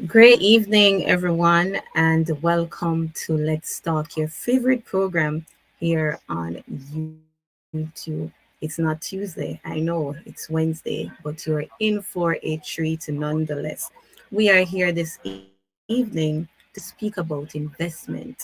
Great evening, everyone, and welcome to Let's Talk, your favorite program here on YouTube. It's not Tuesday, I know it's Wednesday, but you're in for a treat nonetheless. We are here this evening to speak about investment,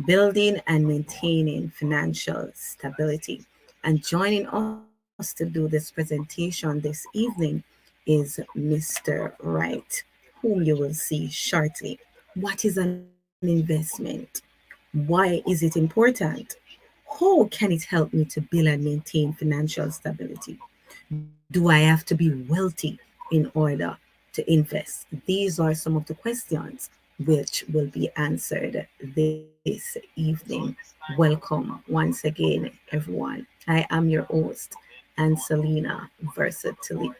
building and maintaining financial stability. And joining us to do this presentation this evening is Mr. Wright, whom you will see shortly. What is an investment? Why is it important? How can it help me to build and maintain financial stability? Do I have to be wealthy in order to invest? These are some of the questions which will be answered this evening. Welcome once again, everyone. I am your host, Ancelena Versatility.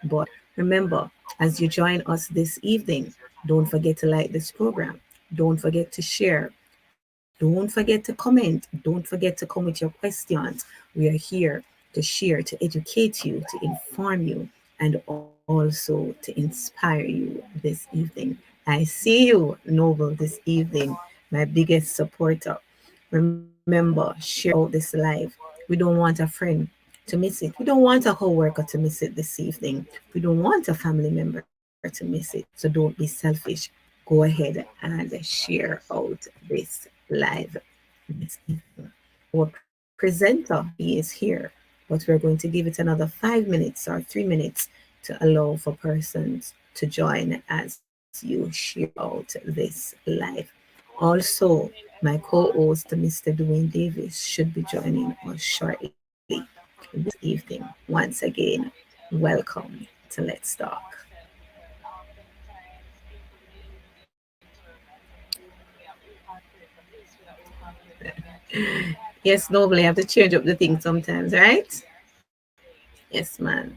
But remember, as you join us this evening, don't forget to like this program. Don't forget to share. Don't forget to comment. Don't forget to come with your questions. We are here to share, to educate you, to inform you, and also to inspire you this evening. I see you, Noble, this evening, my biggest supporter. Remember, share out this live. We don't want a friend to miss it. We don't want a coworker to miss it this evening. We don't want a family member to miss it. So don't be selfish. Go ahead and share out this live this evening. Our presenter, he is here, but we're going to give it another 5 minutes or 3 minutes to allow for persons to join as you share out this live. Also, my co-host, Mr. Dwayne Davis, should be joining us shortly this evening. Once again, welcome to Let's Talk. Yes, normally I have to change up the thing sometimes, right? Yes, man.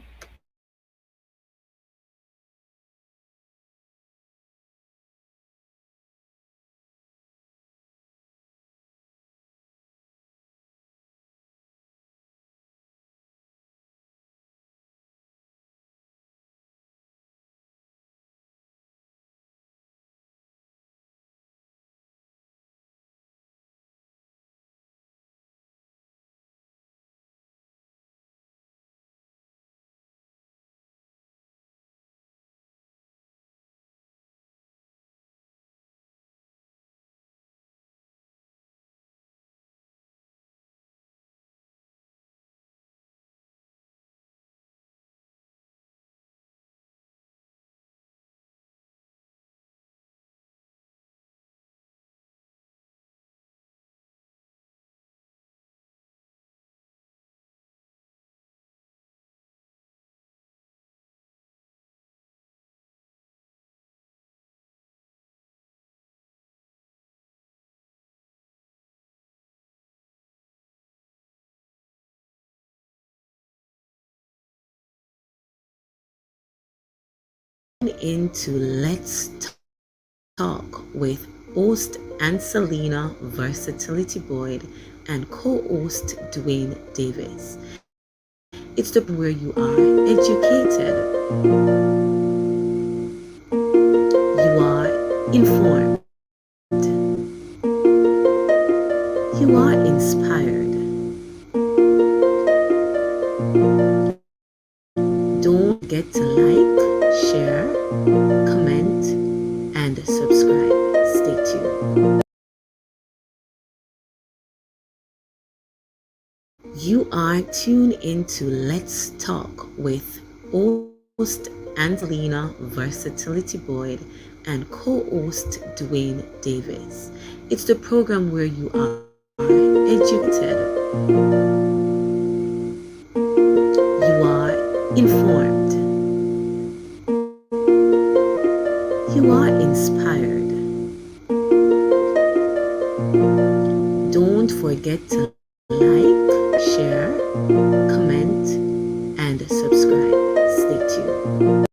Into Let's Talk with host Ancelena Versatility Boyd and co-host Dwayne Davis. It's the program where you are educated, you are informed, you are inspired. Don't forget to like, share, comment, and subscribe. Stay tuned. You are tuned into Let's Talk with host Angelina Versatility Boyd and co-host Dwayne Davis. It's the program where you are educated, you are informed, you are inspired. Don't forget to like, share, comment, and subscribe. Stay tuned.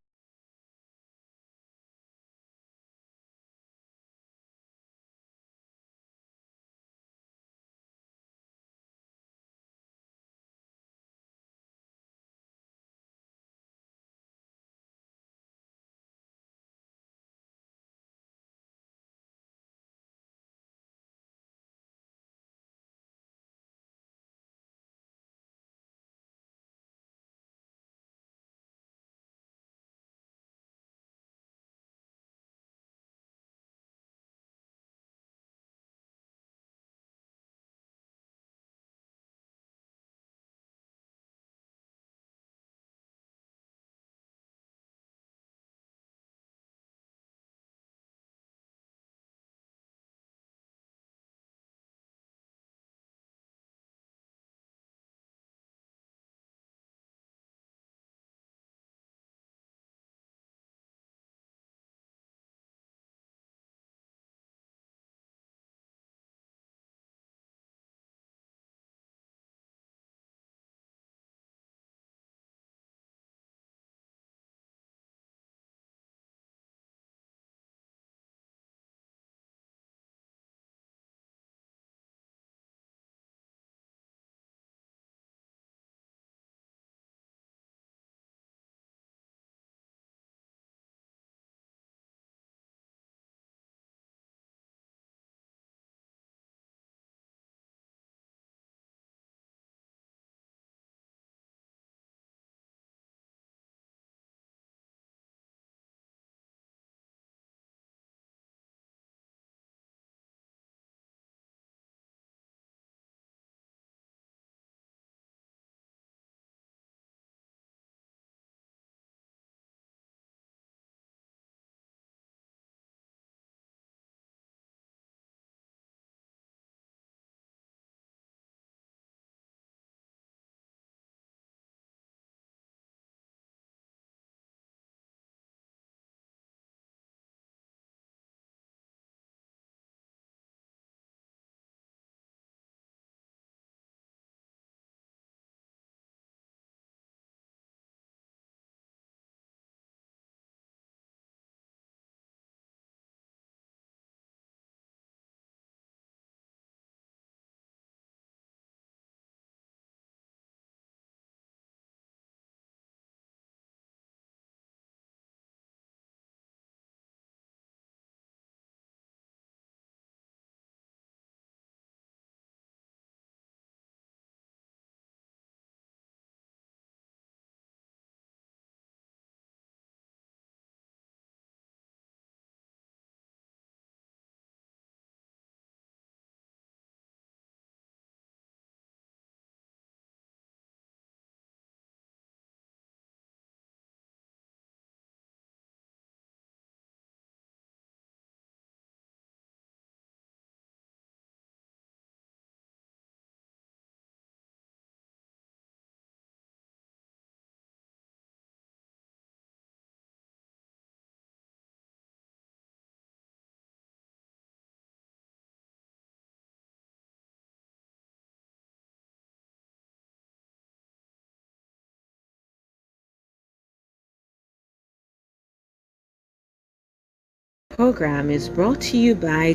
program is brought to you by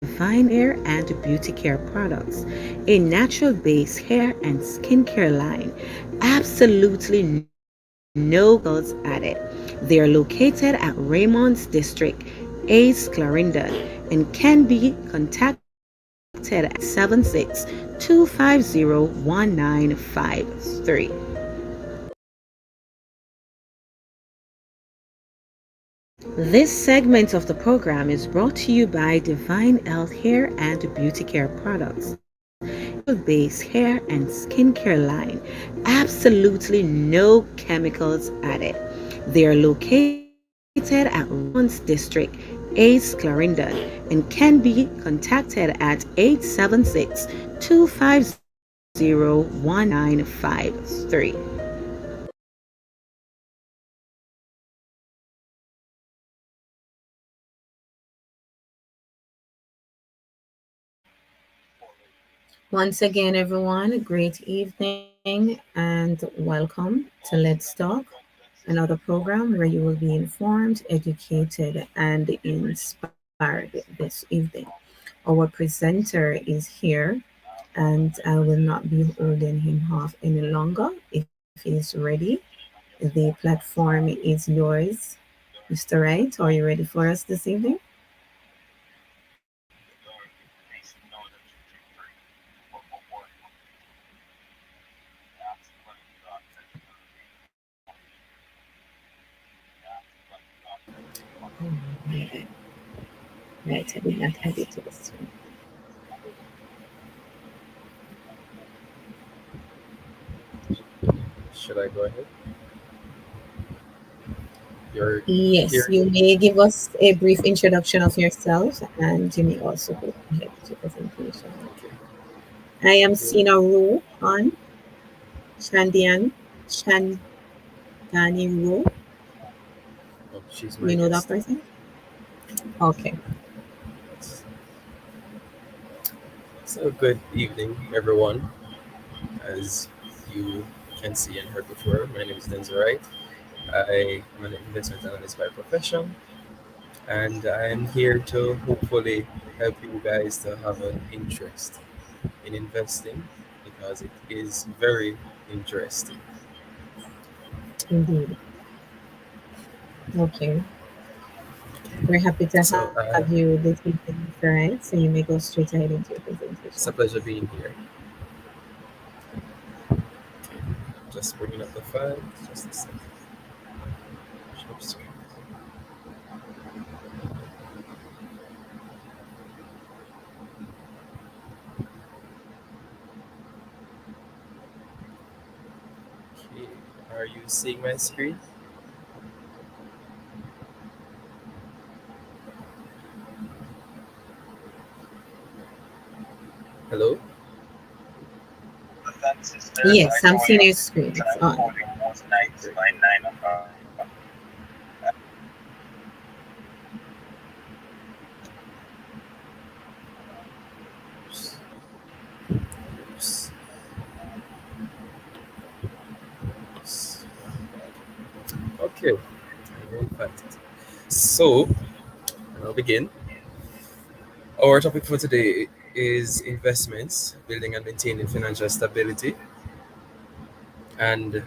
Divine Hair and Beauty Care Products, a natural based hair and skincare line. Absolutely no chemicals added. They are located at Raymond's District, Ace Clarendon, and can be contacted at 876-250-1953. This segment of the program is brought to you by Divine Health Hair and Beauty Care Products, base hair and skincare line. Absolutely no chemicals added. They are located at Raymond's District, Ace Clarendon, and can be contacted at 876-250-1953. Once again, everyone, great evening and welcome to Let's Talk, another program where you will be informed, educated, and inspired this evening. Our presenter is here, and I will not be holding him off any longer. If he is ready, the platform is yours. Mr. Wright, are you ready for us this evening? Right, I did not have it to this one. Should I go ahead? You're Yes, here. you may give us a brief introduction of yourself and you may also go ahead with your presentation. Okay. I am You, Sina Ru on Chandian Chandani Ru. she's my You know that guest. person? Okay. Yes. So good evening, everyone. As you can see and heard before, my name is Denzil Wright. I am an investment analyst by profession, and I am here to hopefully help you guys to have an interest in investing because it is very interesting. Indeed. Okay. We're happy to So have you this evening, Mr. Wright. So you may go straight ahead into your presentation. it's a pleasure being here. Just bringing up the file. Just a second. Oops. Okay. Are you seeing my screen? Hello? Yes, I'm seeing your screen. It's on. Great. Oops. Oops. Oops. Okay. I won't find it. So, I'll begin. Our topic for today is investments, building and maintaining financial stability. And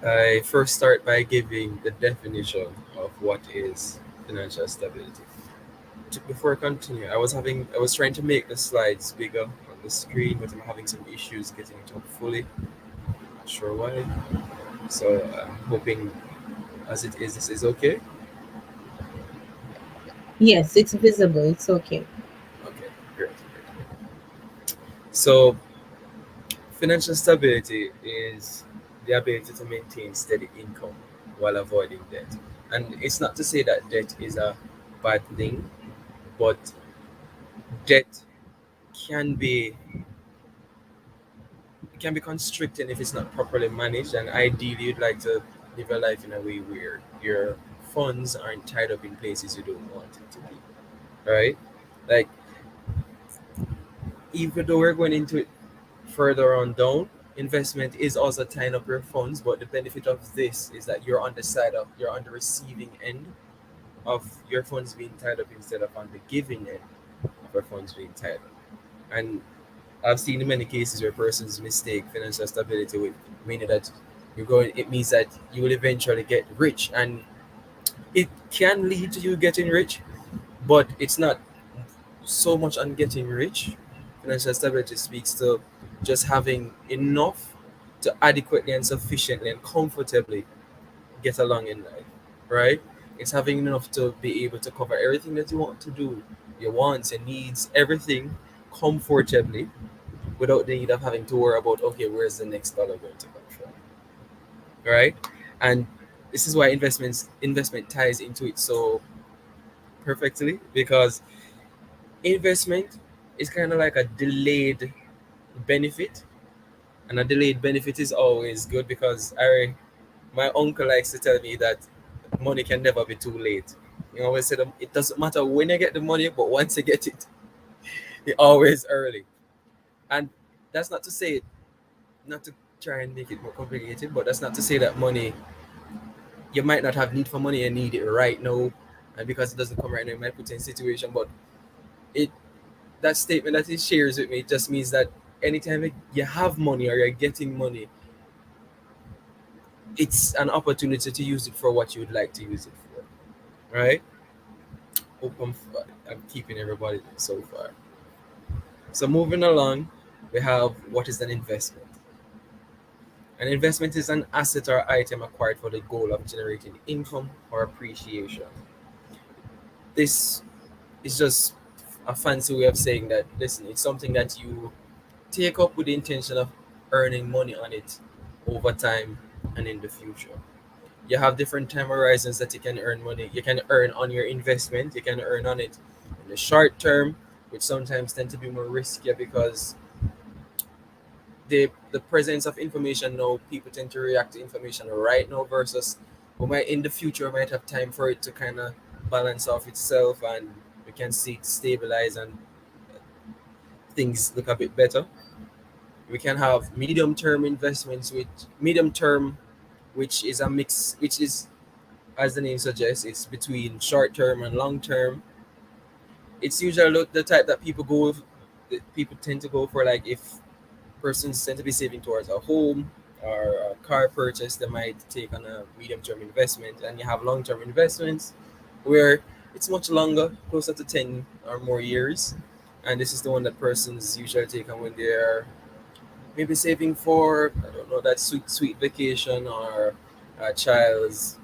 I first start by giving the definition of what is financial stability. Before I continue, I was trying to make the slides bigger on the screen, but I'm having some issues getting it up fully. Not sure why. So I'm hoping as it is, this is okay. Yes, it's visible. It's okay. Okay, great, great. So financial stability is the ability to maintain steady income while avoiding debt. And it's not to say that debt is a bad thing, but debt can be can be constricting if it's not properly managed. And ideally, you'd like to live a life in a way where your funds aren't tied up in places you don't want it to be. Right? Like even though we're going into it further on down, investment is also tying up your funds, but the benefit of this is that you're on the receiving end of your funds being tied up instead of on the giving end of your funds being tied up. And I've seen in many cases where persons mistake financial stability with meaning that you're going. It means that you will eventually get rich, and it can lead to you getting rich, but it's not so much on getting rich. Financial stability speaks to just having enough to adequately and sufficiently and comfortably get along in life, right? It's having enough to be able to cover everything that you want to do, your wants, your needs, everything comfortably without the need of having to worry about, okay, where's the next dollar going to come from, right? And this is why investment ties into it so perfectly, because investment is kind of like a delayed benefit, and a delayed benefit is always good because I my uncle likes to tell me that money can never be too late. He always said it doesn't matter when you get the money, but once you get it, it's always early. And that's not to say, not to try and make it more complicated, but that's not to say that money, you might not have need for money and need it right now, and because it doesn't come right now, it might put you in a situation. But it that statement that he shares with me just means that anytime you have money or you're getting money, it's an opportunity to use it for what you would like to use it for, right? Hope I'm keeping everybody so far. So moving along, we have what is an investment. An investment is an asset or item acquired for the goal of generating income or appreciation. This is just a fancy way of saying that, listen, it's something that you take up with the intention of earning money on it over time and in the future. You have different time horizons that you can earn money. You can earn on your investment, you can earn on it in the short term, which sometimes tend to be more riskier because the presence of information now, people tend to react to information right now versus we might in the future might have time for it to kind of balance off itself, and we can see it stabilize and things look a bit better. We can have medium term investments, which medium term, which is a mix, which is, as the name suggests, it's between short term and long term. It's usually the type that people go with, that people tend to go for, like if persons tend to be saving towards a home or a car purchase, they might take on a medium term investment. And you have long term investments where it's much longer, closer to 10 or more years. And this is the one that persons usually take on when they're maybe saving for, I don't know, that sweet vacation or a child's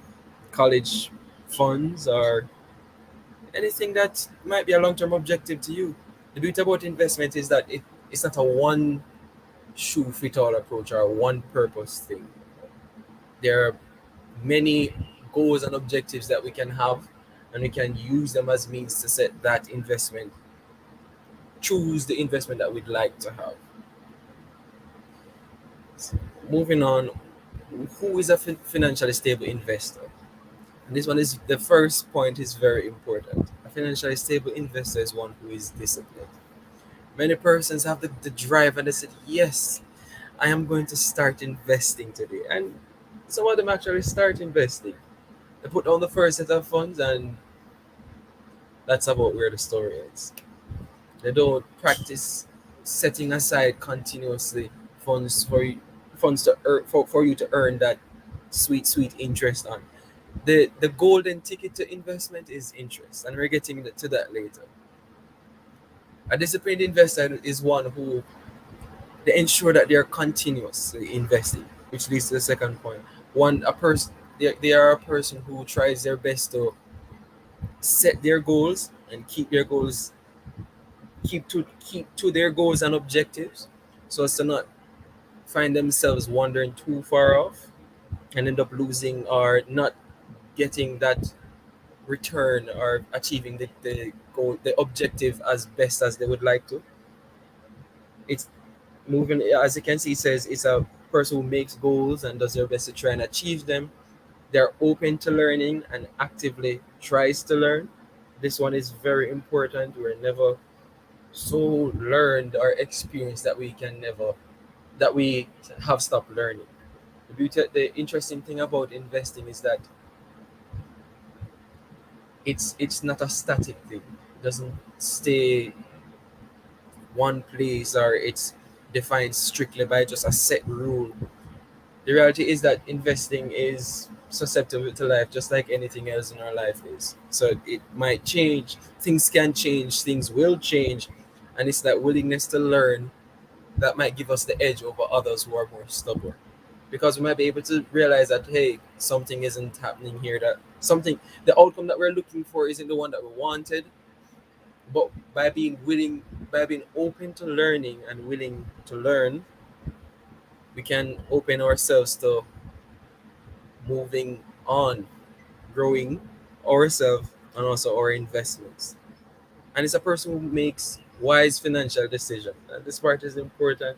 college funds or anything that might be a long term objective to you. The beauty about investment is that it's not a one shoe fit all approach or a one purpose thing. There are many goals and objectives that we can have, and we can use them as means to set that investment, choose the investment that we'd like to have. Moving on, who is a financially stable investor? And this one is the first point is very important. A financially stable investor is one who is disciplined. Many persons have the drive and they said, yes, I am going to start investing today. And some of them actually start investing. They put down the first set of funds, and that's about where the story ends. They don't practice setting aside continuously funds for you, funds to earn, for you to earn that sweet interest on. The golden ticket to investment is interest, and we're getting to that later. A disciplined investor is one who they ensure that they are continuously investing, which leads to the second point. One a person they are a person who tries their best to set their goals and keep their goals keep to their goals and objectives, so as to not find themselves wandering too far off and end up losing or not getting that return or achieving the goal, the objective as best as they would like to. It's moving, as you can see, it says it's a person who makes goals and does their best to try and achieve them. They're open to learning and actively tries to learn. This one is very important. We're never so learned or experienced that we can never that we have stopped learning. The interesting thing about investing is that it's not a static thing. It doesn't stay one place, or it's defined strictly by just a set rule. The reality is that investing is susceptible to life, just like anything else in our life is. So it might change, things can change, things will change, and it's that willingness to learn that might give us the edge over others who are more stubborn. Because we might be able to realize that, hey, something isn't happening here, that something, the outcome that we're looking for isn't the one that we wanted. But by being willing, by being open to learning and willing to learn, we can open ourselves to moving on, growing ourselves and also our investments. And it's a person who makes wise financial decisions. And this part is important.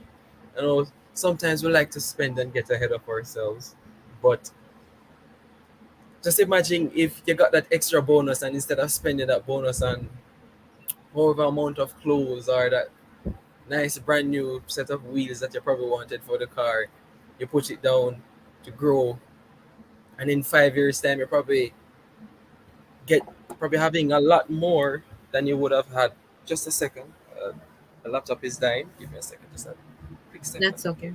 I know sometimes we like to spend and get ahead of ourselves, but just imagine if you got that extra bonus, and instead of spending that bonus on however amount of clothes or that nice brand new set of wheels that you probably wanted for the car, you put it down to grow, and in 5 years' time, you get probably having a lot more than you would have had. Just a second, the laptop is dying. Give me a second, just a quick second. That's okay.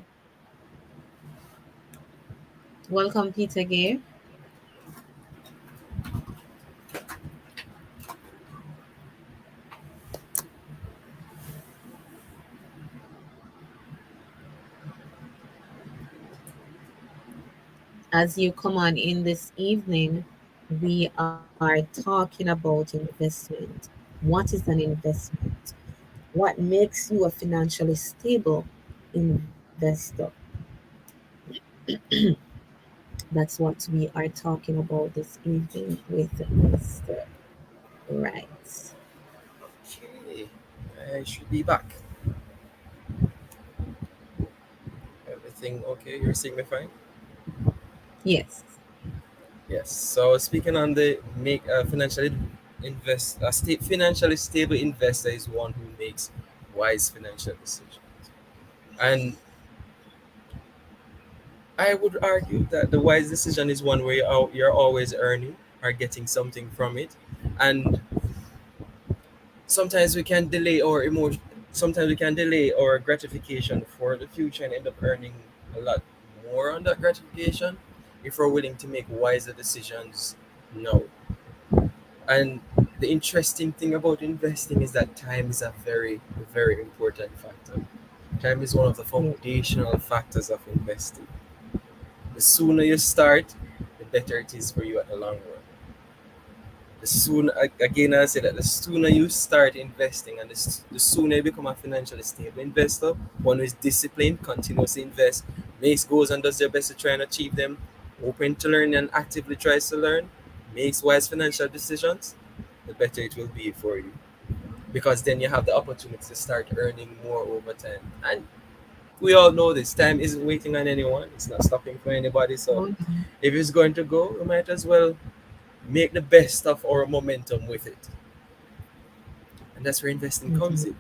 Welcome, Peter Gay. As you come on in this evening, we are talking about investment. What is an investment? What makes you a financially stable investor? That's what we are talking about this evening with Mr. Wright. Okay, I should be back. Everything okay? You're seeing me fine? Yes. Yes. So speaking on the make financially invest a financially stable investor is one who makes wise financial decisions. And I would argue that the wise decision is one where you're always earning or getting something from it. And sometimes we can delay our emotion. Sometimes we can delay our gratification for the future and end up earning a lot more on that gratification if we're willing to make wiser decisions now. And the interesting thing about investing is that time is a very, very important factor. Time is one of the Yeah. foundational factors of investing. The sooner you start, the better it is for you at the long run. Again, I say that the sooner you start investing, and the sooner you become a financially stable investor, one who is disciplined, continuously invest, makes goals and does their best to try and achieve them, open to learn and actively tries to learn, makes wise financial decisions, the better it will be for you. Because then you have the opportunity to start earning more over time. And we all know this time isn't waiting on anyone, it's not stopping for anybody. So Oh, yeah. if it's going to go, we might as well make the best of our momentum with it. And that's where investing comes Mhm.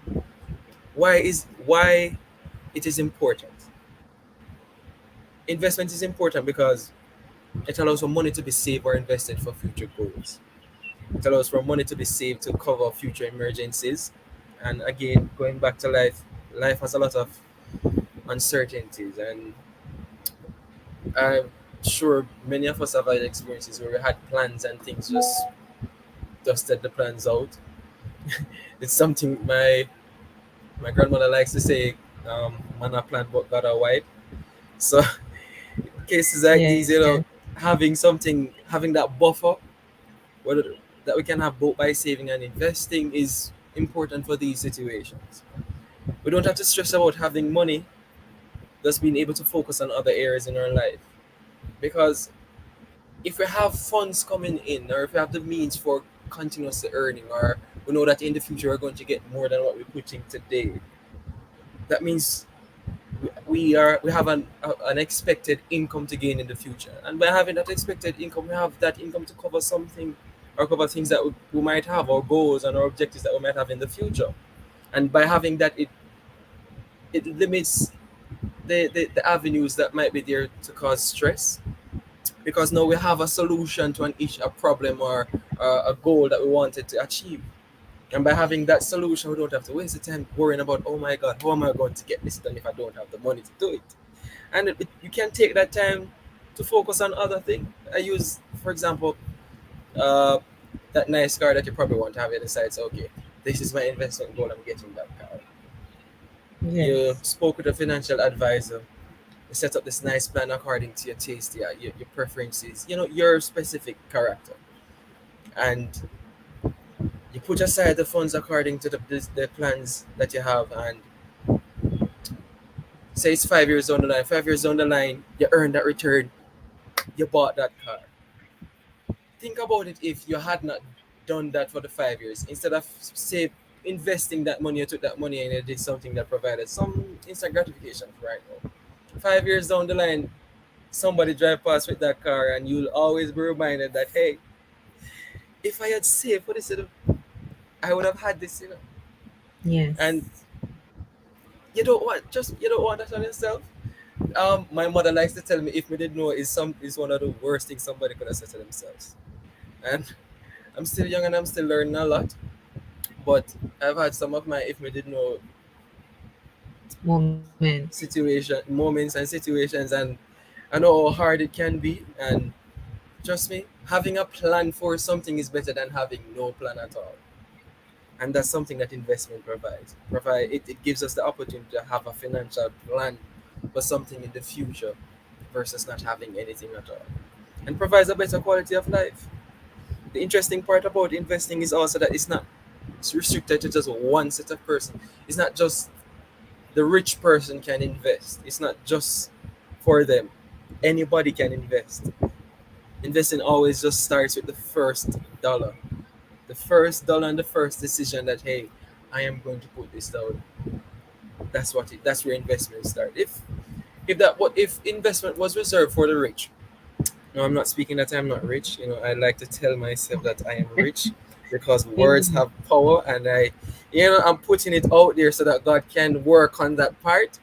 in. Why it is important? Investment is important because it allows for money to be saved or invested for future goals. It allows for money to be saved to cover future emergencies. And again, going back to life, life has a lot of uncertainties, and I'm sure many of us have had experiences where we had plans and things just dusted the plans out. It's something my grandmother likes to say, man a plan but got a wife. So cases like these, Yes. having something, having that buffer, whether that we can have both by saving and investing is important for these situations. We don't have to stress about having money, just being able to focus on other areas in our life. Because if we have funds coming in, or if we have the means for continuously earning, or we know that in the future we're going to get more than what we're putting today, that means we have an expected income to gain in the future, and by having that expected income, we have that income to cover something or cover things that we might have, our goals and our objectives that we might have in the future. And by having that, it limits the avenues that might be there to cause stress, because now we have a solution to an issue, a problem, or a goal that we wanted to achieve. And by having that solution, we don't have to waste the time worrying about, oh my God, how am I going to get this done if I don't have the money to do it? And you can take that time to focus on other things. I use, for example, uh, that nice car that you probably want to have. You decide, so, okay, this is my investment goal. I'm getting that car. You Yes. spoke with a financial advisor. You set up this nice plan according to your taste, your preferences, your specific character, and you put aside the funds according to the plans that you have, and say it's 5 years down the line. 5 years down the line, you earn that return. You bought that car. Think about it if you had not done that for the 5 years. Instead of say investing that money, you took that money and you did something that provided some instant gratification for right now. 5 years down the line, somebody drive past with that car, and you'll always be reminded that, hey, if I had saved for this, I would have had this. And Yes. you don't want that on yourself. My mother likes to tell me, if we did know, is one of the worst things somebody could have said to themselves. And I'm still young and I'm still learning a lot. But I've had some of my if we did know Moments. situation moments and situations, and I know how hard it can be. And trust me, having a plan for something is better than having no plan at all. And that's something that investment provides. It gives us the opportunity to have a financial plan for something in the future versus not having anything at all. And provides a better quality of life. The interesting part about investing is also that it's restricted to just one set of person. It's not just the rich person can invest. It's not just for them. Anybody can invest. Investing always just starts with the first dollar. The first dollar and the first decision that, hey, I am going to put this down. That's where investment start. If investment was reserved for the rich. No, I'm not speaking that I'm not rich. I like to tell myself that I am rich because words Amen. have power, and I'm putting it out there so that God can work on that part.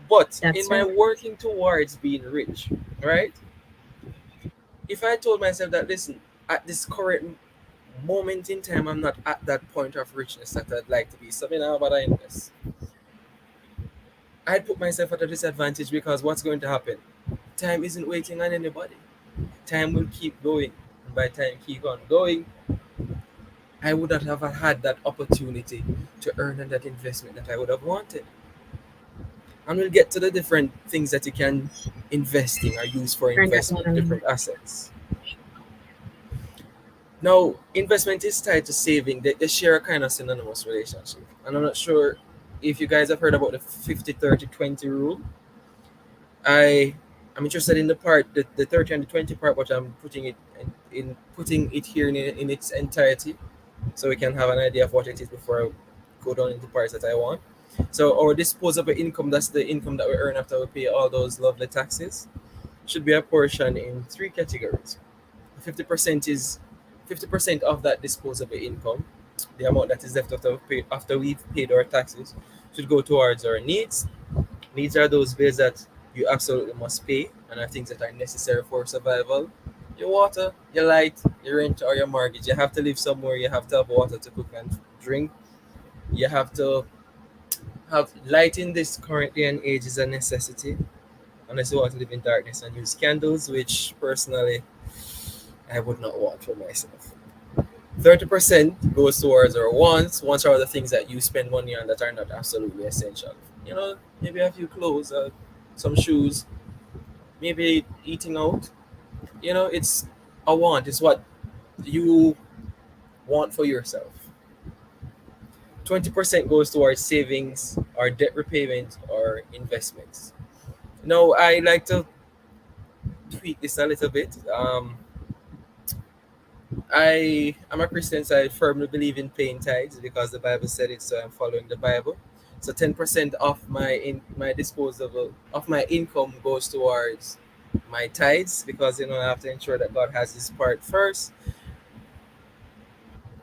But in That's my right. working towards being rich, right? If I told myself that, listen, at this current moment in time, I'm not at that point of richness that I'd like to be. So, how about I invest? I'd put myself at a disadvantage because what's going to happen? Time isn't waiting on anybody. Time will keep going. And by time keep on going, I would not have had that opportunity to earn on that investment that I would have wanted. And we'll get to the different things that you can invest in or use for Turn that investment, one. different assets. Now, investment is tied to saving. They share a kind of synonymous relationship. And I'm not sure if you guys have heard about the 50-30-20 rule. I am interested in the 30 and the 20 part, but I'm putting it in putting it here in its entirety, so we can have an idea of what it is before I go down into parts that I want. So our disposable income, that's the income that we earn after we pay all those lovely taxes, should be apportioned in three categories. 50% is 50% of that disposable income, the amount that is left after we've paid our taxes, should go towards our needs. Needs are those bills that you absolutely must pay and are things that are necessary for survival. Your water, your light, your rent, or your mortgage. You have to live somewhere. You have to have water to cook and drink. You have to have light in this current day and age is a necessity, unless you want to live in darkness and use candles, which personally I would not want for myself. 30% goes towards our wants. Wants are the things that you spend money on that are not absolutely essential. Maybe a few clothes, some shoes, maybe eating out. It's a want. It's what you want for yourself. 20% goes towards savings or debt repayment or investments. I like to tweak this a little bit. I am a Christian, so I firmly believe in paying tithes because the Bible said it, so I'm following the Bible. So 10% of my disposable of my income goes towards my tithes, because I have to ensure that God has His part first,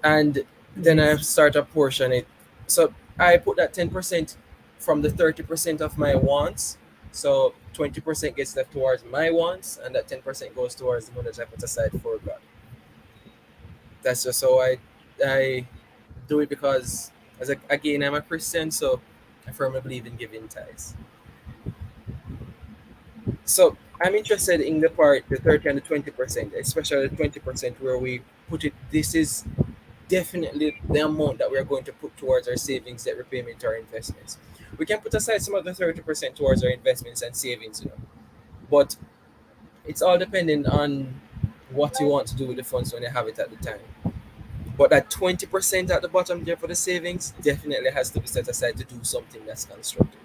and then I Yes. start apportion it. So I put that 10% from the 30% of my wants. So 20% gets left towards my wants, and that 10% goes towards the money that I put aside for God. That's just how I do it because, again, I'm a Christian, so I firmly believe in giving tithes. So I'm interested in the part, the 30 and the 20%, especially the 20% where we put it. This is definitely the amount that we are going to put towards our savings, debt repayment, or investments. We can put aside some of the 30% towards our investments and savings, but it's all depending on what you want to do with the funds when you have it at the time. But that 20% at the bottom there for the savings definitely has to be set aside to do something that's constructive.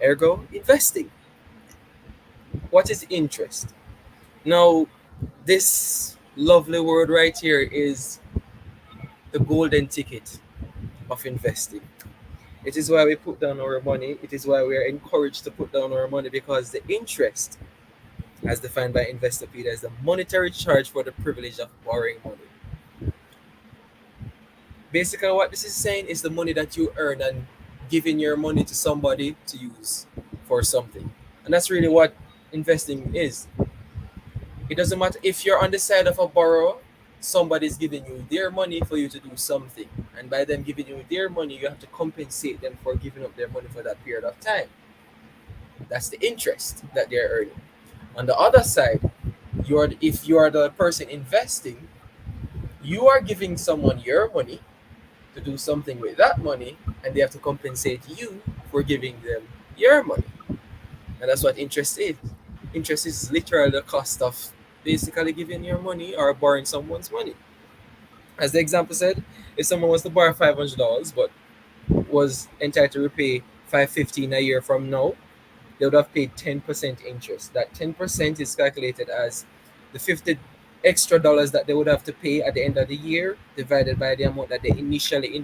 Ergo, investing. What is interest? Now, this lovely word right here is the golden ticket of investing. It is why we put down our money. It is why we are encouraged to put down our money, because the interest, as defined by Investopedia, is the monetary charge for the privilege of borrowing money. Basically, what this is saying is the money that you earn and giving your money to somebody to use for something. And that's really what investing is. It doesn't matter if you're on the side of a borrower, somebody's giving you their money for you to do something. And by them giving you their money, you have to compensate them for giving up their money for that period of time. That's the interest that they're earning. On the other side, if you are the person investing, you are giving someone your money to do something with that money, and they have to compensate you for giving them your money. And that's what interest is. Interest is literally the cost of basically giving your money or borrowing someone's money. As the example said, if someone was to borrow $500 but was entitled to repay 515 a year from now, they would have paid 10% interest. That 10% is calculated as the 50 extra dollars that they would have to pay at the end of the year divided by the amount that they initially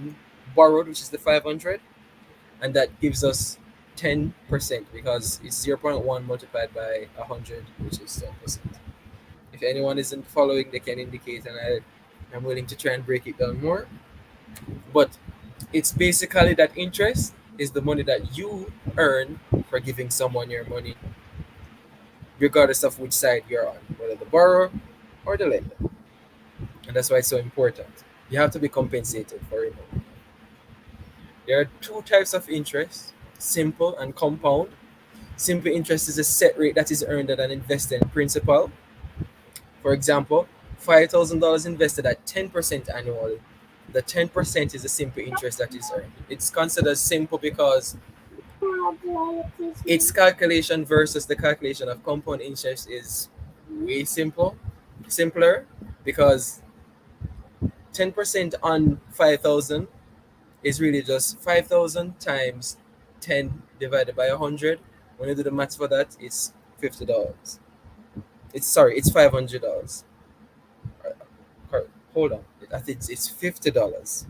borrowed, which is the 500, and that gives us 10% because it's 0.1 multiplied by 100, which is 10%. If anyone isn't following, they can indicate, and I'm willing to try and break it down more. But it's basically that interest is the money that you earn for giving someone your money, regardless of which side you're on, whether the borrower or the lender. And that's why it's so important. You have to be compensated for it. There are two types of interest: simple and compound. Simple interest is a set rate that is earned at an invested principal. For example, $5,000 invested at 10% annually. The 10% is the simple interest that is earned. It's considered simple because its calculation versus the calculation of compound interest is way simpler, because 10% on 5,000 is really just 5,000 times 10 divided by 100. When you do the maths for that, it's $50. It's $500. Hold on, I think it's $50.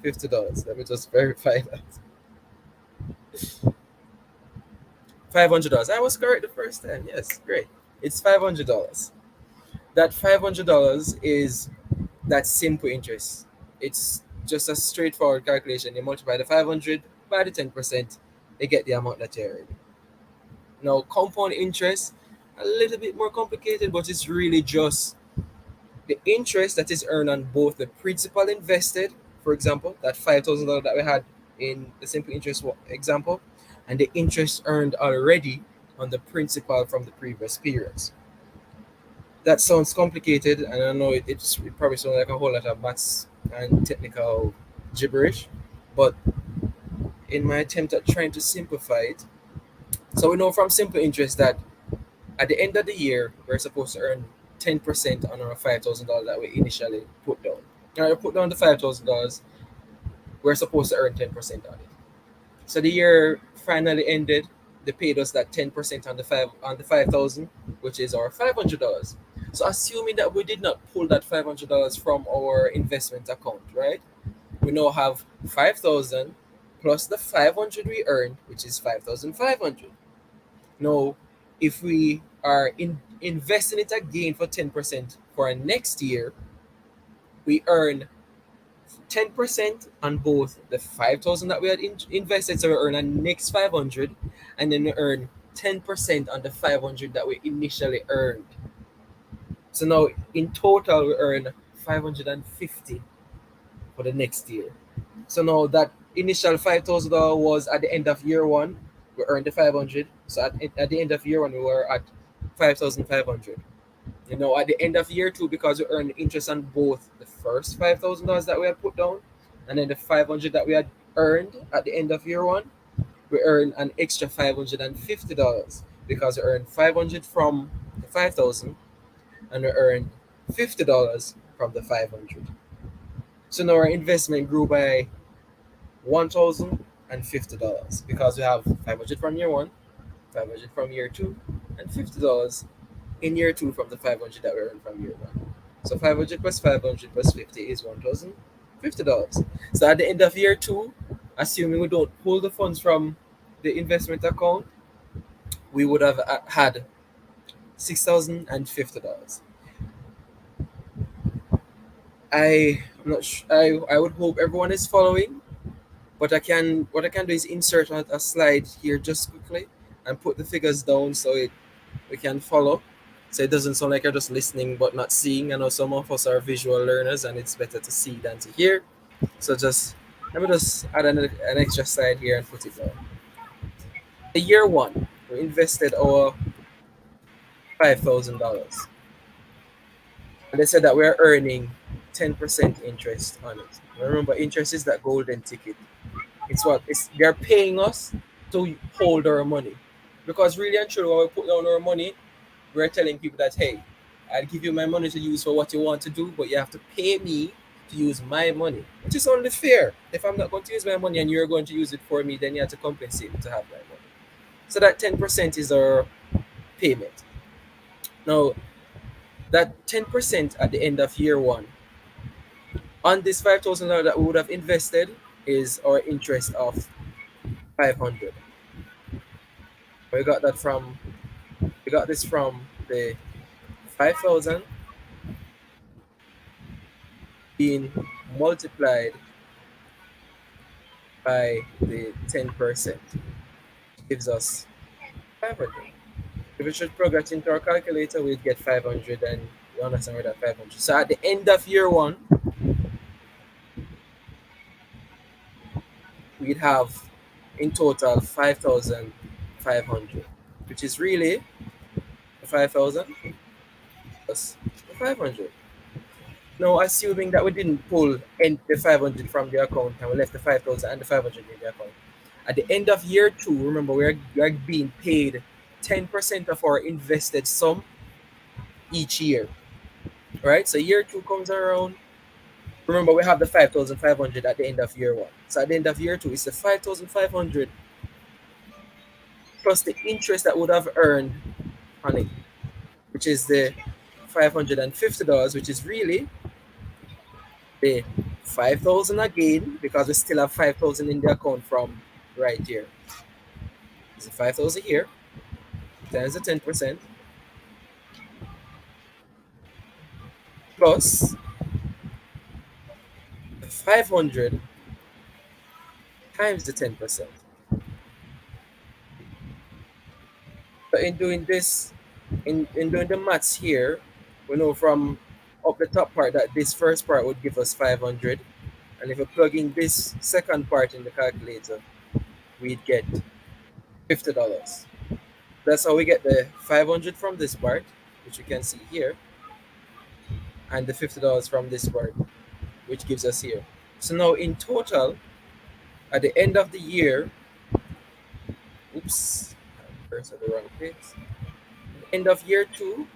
$50. Let me just verify that. $500. I was correct the first time. Yes, great. It's $500. That $500 is that simple interest. It's just a straightforward calculation. You multiply the 500 by the 10%, they get the amount that you're earning. Now, compound interest, a little bit more complicated, but it's really just the interest that is earned on both the principal invested, for example, that $5,000 that we had in the simple interest example, and the interest earned already on the principal from the previous periods. That sounds complicated, and I know it probably sounds like a whole lot of maths and technical gibberish, but in my attempt at trying to simplify it, so we know from simple interest that at the end of the year, we're supposed to earn 10% on our $5,000 that we initially put down. Now, we put down the $5,000, we're supposed to earn 10% on it. So the year finally ended, they paid us that 10% on the 5,000, which is our $500. So assuming that we did not pull that $500 from our investment account, right? We now have 5,000 plus the 500 we earned, which is 5,500. Now, if we are investing it again for 10% for next year, we earn 10% on both the 5,000 that we had invested, so we earn a next 500, and then we earn 10% on the 500 that we initially earned. So now in total we earn 550 for the next year. So now that initial $5,000 was at the end of year one, we earned the 500. So at the end of year one, we were at 5,500. You know, at the end of year two, because we earned interest on both the first $5,000 that we had put down, and then the 500 that we had earned at the end of year one, we earned an extra $550 because we earned 500 from the 5,000, and we earned $50 from the 500. So now our investment grew by $1,050 because we have 500 from year one, 500 from year two, and $50 in year two from the 500 that we earned from year one. So 500 plus 500 plus 50 is $1,050. So at the end of year two, assuming we don't pull the funds from the investment account, we would have had $6,050. I'm not I would hope everyone is following. What I can do is insert a slide here just quickly and put the figures down so we can follow. So it doesn't sound like you're just listening but not seeing. I know some of us are visual learners and it's better to see than to hear. So just let me just add an extra slide here and put it down. The year one, we invested our $5,000. And they said that we're earning 10% interest on it. Remember, interest is that golden ticket. It's what it's they're paying us to hold our money. Because really and truly, when we put down our money, we're telling people that hey, I'll give you my money to use for what you want to do, but you have to pay me to use my money, which is only fair. If I'm not going to use my money and you're going to use it for me, then you have to compensate me to have my money. So that 10% is our payment. Now, that 10% at the end of year one on this $5,000 that we would have invested is our interest of 500. We got that from we got this from the 5,000 being multiplied by the 10%, gives us 500. If we should plug that into our calculator, we'd get 500, and you understand where that 500. So at the end of year one, we'd have in total 5,500, which is really 5,000 plus 500. Now, assuming that we didn't pull the 500 from the account and we left the 5,000 and the 500 in the account, at the end of year two, remember we are being paid 10% of our invested sum each year, right? So year two comes around. Remember, we have the 5,500 at the end of year one. So at the end of year two, it's the 5,500 plus the interest that would have earned on it, which is the $550, which is really the 5,000 again, because we still have 5,000 in the account from right here. It's the 5,000 here times the 10% plus the 500 times the 10%. So in doing this, in doing the maths here, we know from up the top part that this first part would give us 500. And if we plug in this second part in the calculator, we'd get $50. That's how we get the 500 from this part, which you can see here, and the $50 from this part, which gives us here. So now in total, at the end of the year, oops, I pressed the wrong place. End of year two,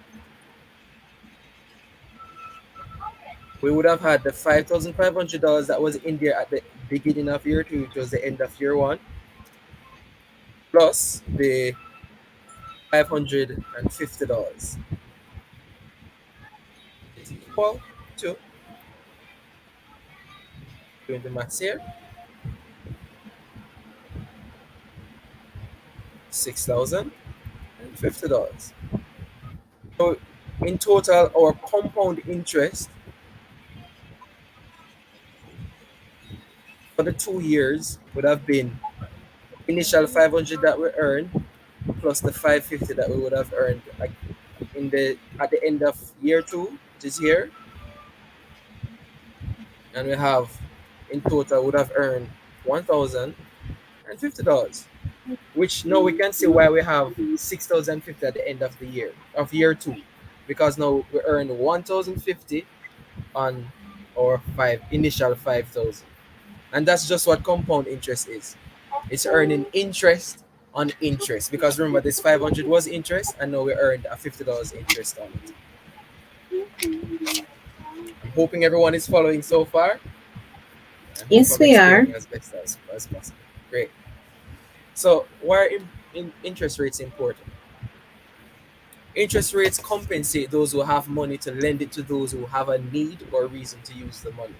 we would have had the $5,500 that was in there at the beginning of year two, which was the end of year one, plus the $550. It's equal to, doing the maths here, $6,050. So in total, our compound interest for the 2 years would have been initial 500 that we earned plus the 550 that we would have earned in the at the end of year two, which is here, and we have in total would have earned $1,050, which now we can see why we have 6,050 at the end of the year of year two, because now we earned 1,050 on our five initial 5,000, and that's just what compound interest is. It's earning interest on interest, because remember this 500 was interest, and now we earned a $50 interest on it. I'm hoping everyone is following so far. I hope Yes, I'm we are. explaining as possible. Great. So, why are interest rates important? Interest rates compensate those who have money to lend it to those who have a need or reason to use the money.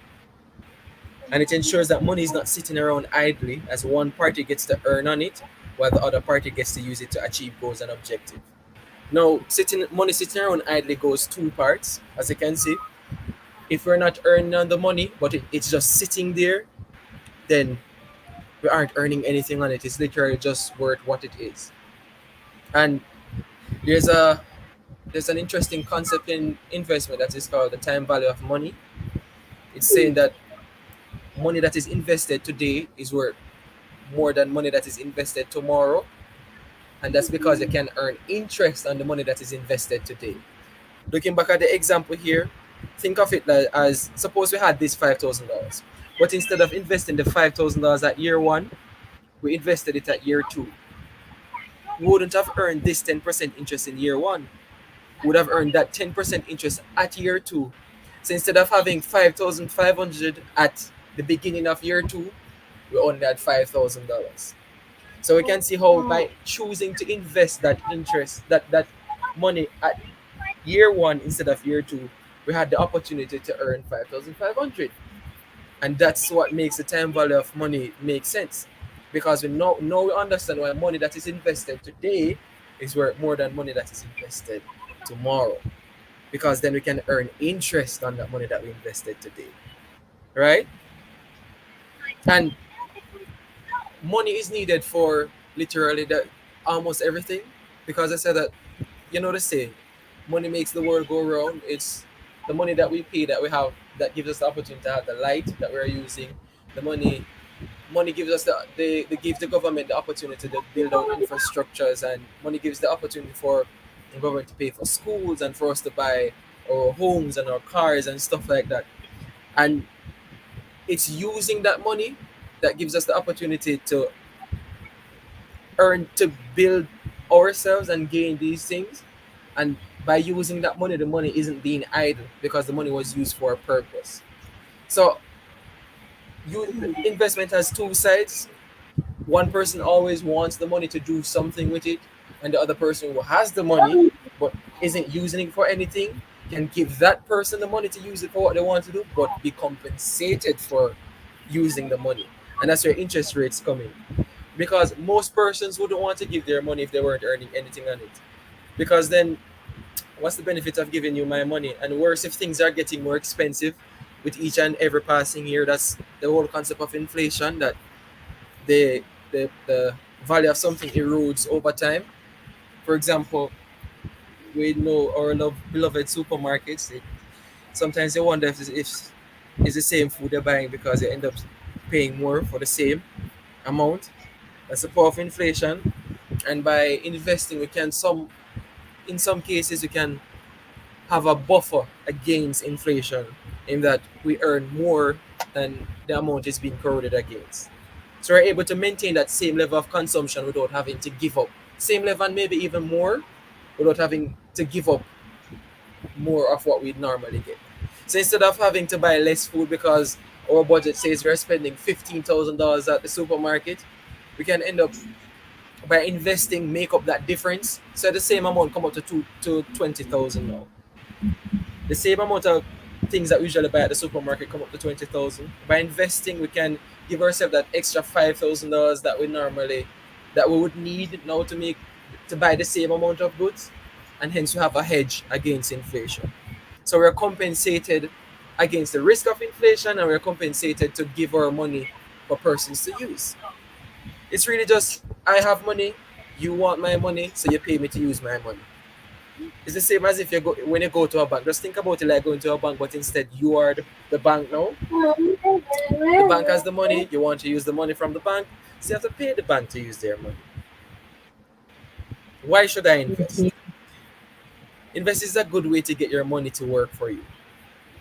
And it ensures that money is not sitting around idly as one party gets to earn on it while the other party gets to use it to achieve goals and objectives. Now, money sitting around idly goes two parts, as you can see. If we're not earning on the money, but it's just sitting there, then we aren't earning anything on it. It's literally just worth what it is. And there's a there's an interesting concept in investment that is called the time value of money. It's saying that money that is invested today is worth more than money that is invested tomorrow, and that's because you can earn interest on the money that is invested today. Looking back at the example here, think of it as suppose we had this $5,000, but instead of investing the $5,000 at year one, we invested it at year two. We wouldn't have earned this 10% interest in year one. We would have earned that 10% interest at year two. So instead of having 5,500 at the beginning of year two, we only had $5,000. So we can see how by choosing to invest that interest, that money at year one instead of year two, we had the opportunity to earn 5,500. And that's what makes the time value of money make sense. Because now we understand why money that is invested today is worth more than money that is invested tomorrow. Because then we can earn interest on that money that we invested today. Right? And money is needed for literally almost everything. Because I said that, they say money makes the world go round. It's the money that we pay, that we have, that gives us the opportunity to have the light that we're using. The money gives us they give the government the opportunity to build out infrastructures, and money gives the opportunity for the government to pay for schools and for us to buy our homes and our cars and stuff like that. And it's using that money that gives us the opportunity to earn, to build ourselves and gain these things. And by using that money, the money isn't being idle because the money was used for a purpose. So investment has two sides. One person always wants the money to do something with it, and the other person who has the money but isn't using it for anything can give that person the money to use it for what they want to do, but be compensated for using the money. And that's where interest rates come in. Because most persons wouldn't want to give their money if they weren't earning anything on it. Because then what's the benefit of giving you my money? And worse, if things are getting more expensive with each and every passing year, that's the whole concept of inflation, that the value of something erodes over time. For example, we know our beloved supermarkets. Sometimes you wonder if it's the same food they're buying, because they end up paying more for the same amount. That's the power of inflation. And by investing, we can in some cases we can have a buffer against inflation, in that we earn more than the amount is being corroded against. So we're able to maintain that same level of consumption without having to give up. Same level and maybe even more, without having to give up more of what we'd normally get. So instead of having to buy less food because our budget says we're spending $15,000 at the supermarket, we can end up by investing, make up that difference. So the same amount come up to 20,000 now. The same amount of things that we usually buy at the supermarket come up to 20,000. By investing, we can give ourselves that extra $5,000 that we would need now to buy the same amount of goods, and hence we have a hedge against inflation. So we're compensated against the risk of inflation, and we're compensated to give our money for persons to use. It's really just I have money, you want my money, so you pay me to use my money. It's the same as if you go when you go to a bank. Just think about it like going to a bank, but instead you are the bank now. The bank has the money. You want to use the money from the bank, so you have to pay the bank to use their money. Why should I invest? Mhm. Invest is a good way to get your money to work for you,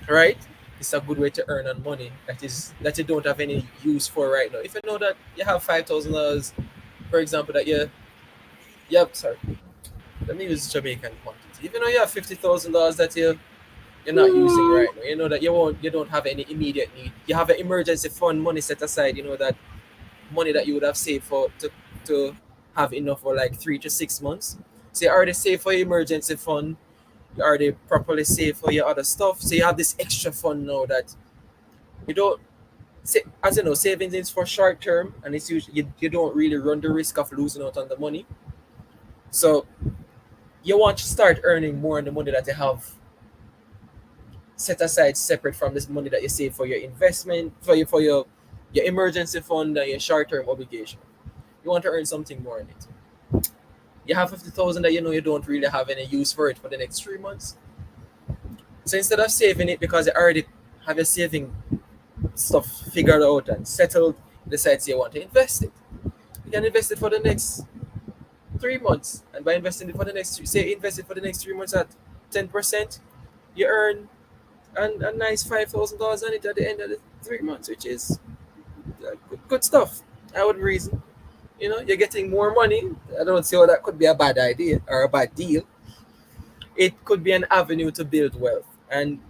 right? It's a good way to earn on money that you don't have any use for right now. If you know that you have $5,000, for example, that sorry, let me use Jamaican quantity. Even though you have $50,000 that you're not using right now, you know that you don't have any immediate need. You have an emergency fund money set aside. You know that money that you would have saved for to have enough for like 3 to 6 months. So you already save for your emergency fund. You already properly save for your other stuff. So you have this extra fund now that you don't. As you know, savings is for short term, and it's usually you don't really run the risk of losing out on the money. So you want to start earning more on the money that you have set aside separate from this money that you save for your investment, for your emergency fund and your short term obligation. You want to earn something more in it. You have 50,000 that you know you don't really have any use for it for the next 3 months. So instead of saving it because you already have your saving stuff figured out and settled, decides you want to invest it. You can invest it for the next 3 months. And by investing it for the next say invest it for the next 3 months at 10%, you earn a nice $5,000 on it at the end of the 3 months, which is good stuff. I would reason. You're getting more money. I don't see how that could be a bad idea or a bad deal. It could be an avenue to build wealth. And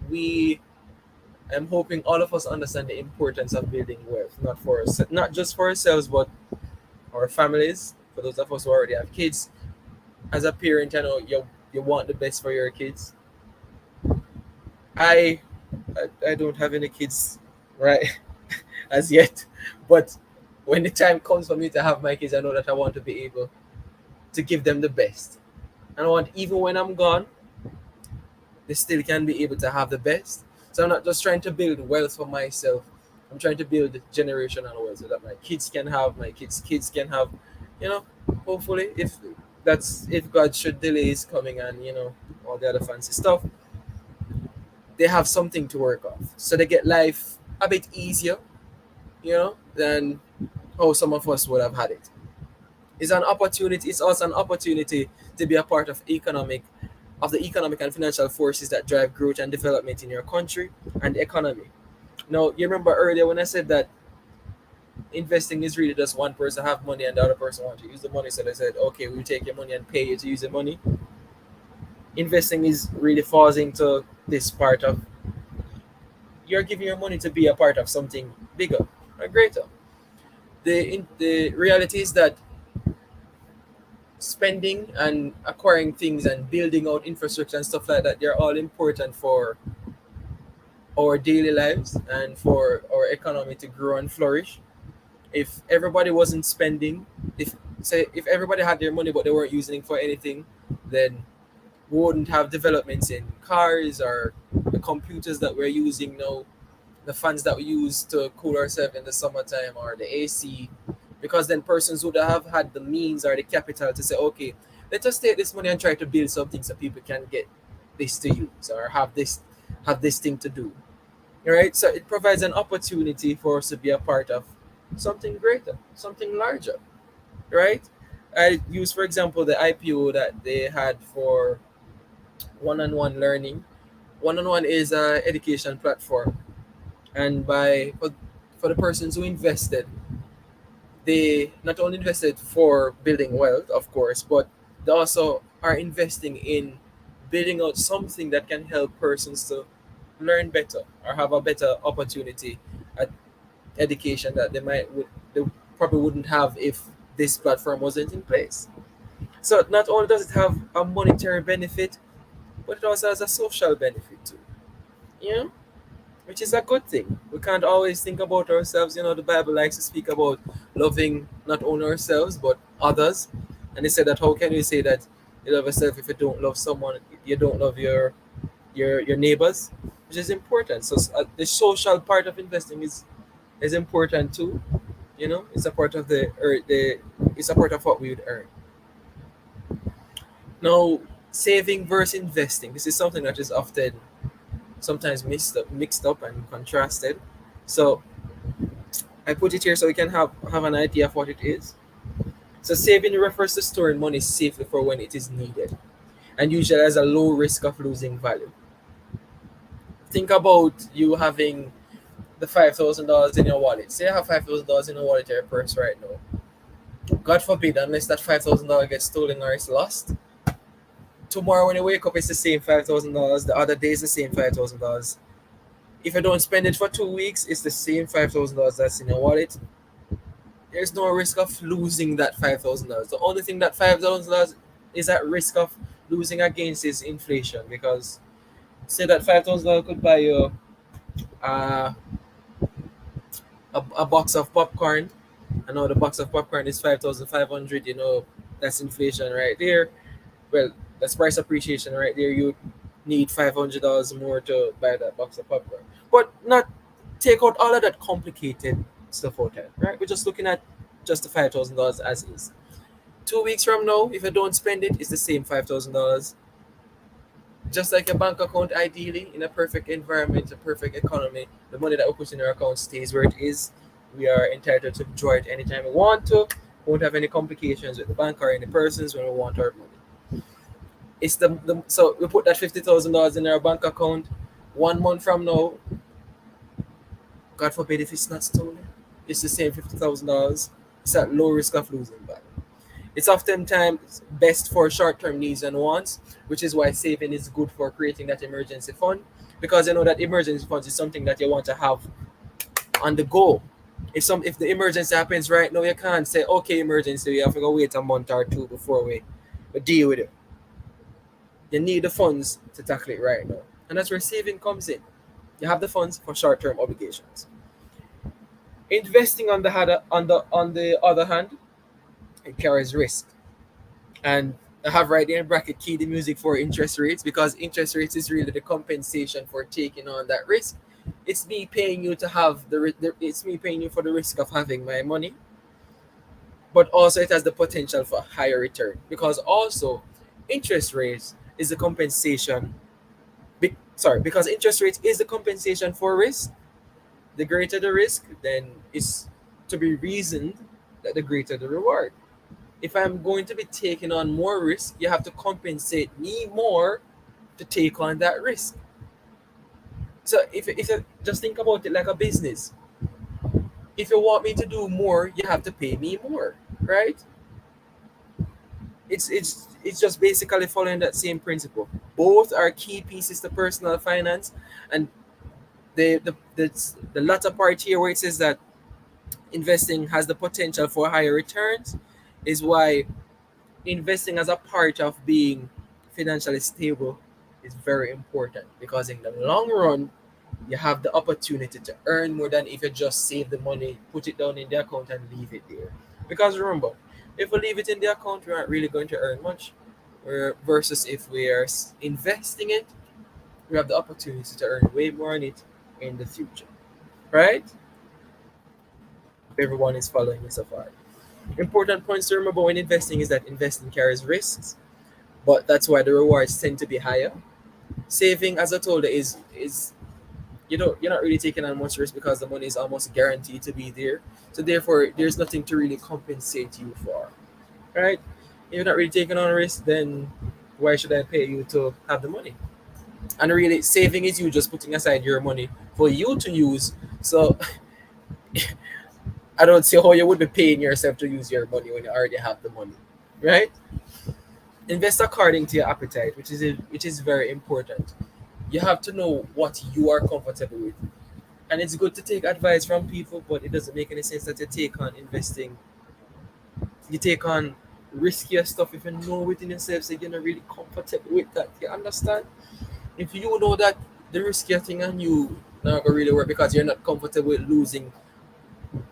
I'm hoping all of us understand the importance of building wealth, not just for ourselves, but our families. For those of us who already have kids, as a parent, you want the best for your kids. I I don't have any kids, right, as yet, but when the time comes for me to have my kids, I know that I want to be able to give them the best. And I want even when I'm gone, they still can be able to have the best. So I'm not just trying to build wealth for myself. I'm trying to build generational wealth so that my kids can have, my kids can have, you know, hopefully if God should delay his coming and all the other fancy stuff, they have something to work off. So they get life a bit easier, than how some of us would have had it. It's an opportunity. It's also an opportunity to be a part of the economic and financial forces that drive growth and development in your country and the economy. Now, you remember earlier when I said that investing is really just one person have money and the other person want to use the money. So they said, okay, we'll take your money and pay you to use the money. Investing is really falls into this part of you're giving your money to be a part of something bigger or greater. The reality is that spending and acquiring things and building out infrastructure and stuff like that, they're all important for our daily lives and for our economy to grow and flourish. If everybody wasn't spending, if everybody had their money but they weren't using it for anything, then we wouldn't have developments in cars or the computers that we're using now, the fans that we use to cool ourselves in the summertime or the AC, because then persons would have had the means or the capital to say, okay, let us take this money and try to build something so people can get this to use or have this thing to do. All right, so it provides an opportunity for us to be a part of something greater, something larger, right? I use, for example, the IPO that they had for one-on-one learning. One-on-one is a education platform, and for the persons who invested, they not only invested for building wealth, of course, but they also are investing in building out something that can help persons to learn better or have a better opportunity at education that they probably wouldn't have if this platform wasn't in place. So not only does it have a monetary benefit, but it also has a social benefit too. You know, which is a good thing. We can't always think about ourselves. The Bible likes to speak about loving not only ourselves but others. And they said that how can you say that you love yourself if you don't love someone, you don't love your neighbors, which is important. So the social part of investing is important too. It's a part of the it's a part of what we would earn. Now, saving versus investing. This is something that is often sometimes mixed up and contrasted. So I put it here so we can have an idea of what it is. So saving refers to storing money safely for when it is needed, and usually has a low risk of losing value. Think about you having the $5,000 in your wallet. Say you have $5,000 in your wallet or your purse right now. God forbid, unless that $5,000 gets stolen or is lost, tomorrow when you wake up, it's the same $5,000. The other day is the same $5,000. If you don't spend it for 2 weeks, it's the same $5,000 that's in your wallet. There's no risk of losing that $5,000. The only thing that $5,000 is at risk of losing against is inflation, because say that $5,000 could buy you uh, a box of popcorn. I know the box of popcorn is 5,500. That's inflation right there. Well, that's price appreciation right there. You need $500 more to buy that box of popcorn. But not take out all of that complicated stuff out there, right? We're just looking at just the $5,000 as is. 2 weeks from now, if you don't spend it, it's the same $5,000. Just like your bank account, ideally, in a perfect environment, a perfect economy, the money that we put in our account stays where it is. We are entitled to withdraw it anytime we want to. We won't have any complications with the bank or any persons when we want our money. It's so we put that $50,000 in our bank account. 1 month from now, God forbid if it's not stolen, it's the same $50,000. It's at low risk of losing value. It's oftentimes best for short-term needs and wants, which is why saving is good for creating that emergency fund, because you know that emergency funds is something that you want to have on the go. If the emergency happens right now, you can't say, okay, emergency, we have to go wait a month or two before we deal with it. You need the funds to tackle it right now. And that's where saving comes in. You have the funds for short-term obligations. Investing on the other hand, it carries risk. And I have right there in bracket key the music for interest rates, because interest rates is really the compensation for taking on that risk. It's me paying you to have it's me paying you for the risk of having my money, but also it has the potential for higher return, because also interest rates is the compensation. Because interest rates is the compensation for risk. The greater the risk, then it's to be reasoned that the greater the reward. If I'm going to be taking on more risk, you have to compensate me more to take on that risk. So if you just think about it like a business, if you want me to do more, you have to pay me more, right? It's just basically following that same principle. Both are key pieces to personal finance, and the latter part here where it says that investing has the potential for higher returns is why investing as a part of being financially stable is very important, because in the long run you have the opportunity to earn more than if you just save the money, put it down in the account and leave it there. Because remember, if we leave it in the account, we aren't really going to earn much. Versus if we are investing it, we have the opportunity to earn way more on it in the future, right? Everyone is following me so far. Important points to remember when investing is that investing carries risks, but that's why the rewards tend to be higher. Saving, as I told you, is you're not really taking on much risk because the money is almost guaranteed to be there. So therefore, there's nothing to really compensate you for, right? If you're not really taking on risk, then why should I pay you to have the money? And really, saving is you just putting aside your money for you to use. So I don't see how you would be paying yourself to use your money when you already have the money, right? Invest according to your appetite, which is very important. You have to know what you are comfortable with, and it's good to take advice from people, but it doesn't make any sense that you take on riskier stuff if you know within yourself that you're not really comfortable with that. You understand? If you know that the riskier thing and you not gonna really work because you're not comfortable with losing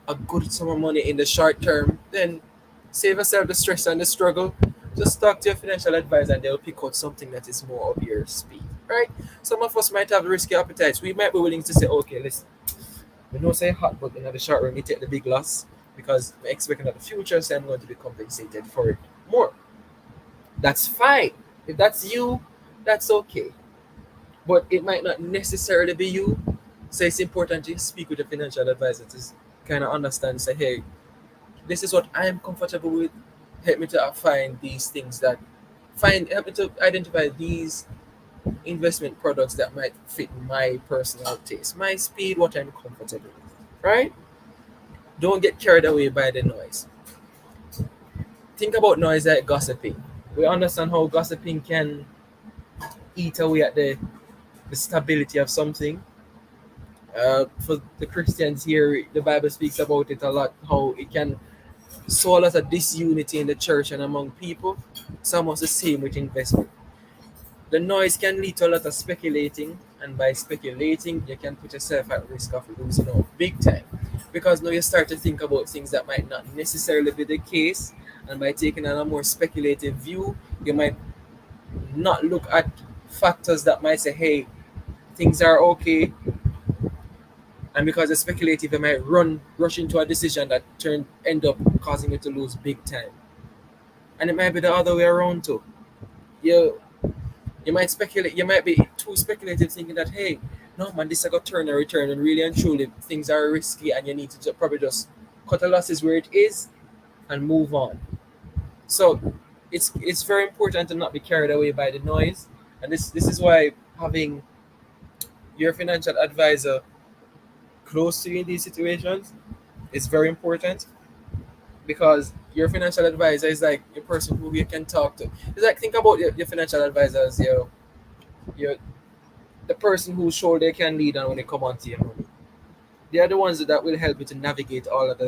a good sum of money in the short term, then save yourself the stress and the struggle. Just talk to your financial advisor and they'll pick out something that is more of your speed, right? Some of us might have risky appetites. We might be willing to say, okay, listen, we know say hot, but in the short run, you take the big loss. because I'm expecting that the future, so I'm going to be compensated for it more. That's fine. If that's you, that's okay. But it might not necessarily be you. So it's important to speak with a financial advisor to kind of understand, say, hey, this is what I'm comfortable with. Help me to find these things that help me to identify these investment products that might fit my personal taste, my speed, what I'm comfortable with. Right? Don't get carried away by the noise. Think about noise like gossiping. We understand how gossiping can eat away at the stability of something. For the Christians here, the Bible speaks about it a lot, how it can sow a lot of disunity in the church and among people. It's almost the same with investment. The noise can lead to a lot of speculating, and by speculating, you can put yourself at risk of losing out big time. Because now you start to think about things that might not necessarily be the case, and by taking on a more speculative view, you might not look at factors that might say, hey, things are okay, and because it's speculative, you might rush into a decision that end up causing you to lose big time. And it might be the other way around too. You you might speculate, you might be too speculative, thinking that, hey, no man, this is a turn or return, and really and truly things are risky, and you need to probably just cut the losses where it is and move on. So it's very important to not be carried away by the noise, and this is why having your financial advisor close to you in these situations is very important, because your financial advisor is like your person who you can talk to. It's like, think about your financial advisor as your the person whose shoulder you can lean on when it come onto your money. They are the ones that will help you to navigate all of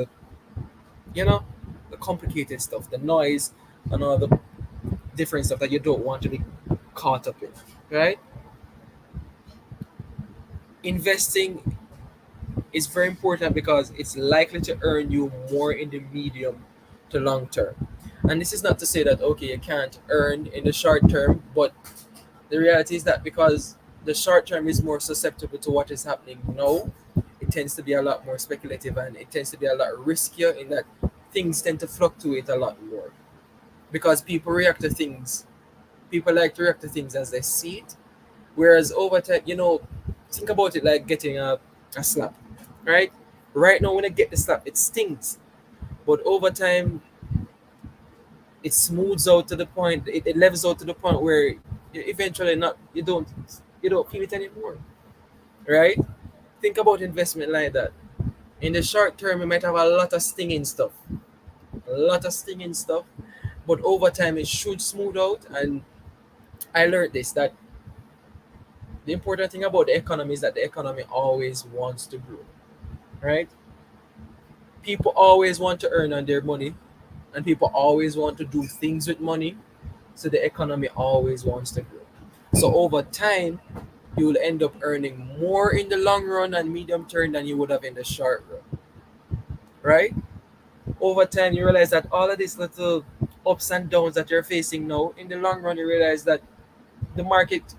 you know, the complicated stuff, the noise, and all the different stuff that you don't want to be caught up in. Right? Investing is very important because it's likely to earn you more in the medium to long term. And this is not to say that okay, you can't earn in the short term, but the reality is that because the short term is more susceptible to what is happening now, it tends to be a lot more speculative, and it tends to be a lot riskier in that things tend to fluctuate a lot more because people react to things. People like to react to things as they see it. Whereas over time, think about it like getting a slap, right? Right now, when I get the slap, it stings. But over time, it smooths out to the point, it levels out to the point where eventually not you don't feel it anymore, right? Think about investment like that. In the short term, you might have a lot of stinging stuff, but over time it should smooth out. And I learned this, that the important thing about the economy is that the economy always wants to grow, right? People always want to earn on their money, and people always want to do things with money, so the economy always wants to grow. So over time, you will end up earning more in the long run and medium term than you would have in the short run, right? Over time, you realize that all of these little ups and downs that you're facing now, in the long run, you realize that the market,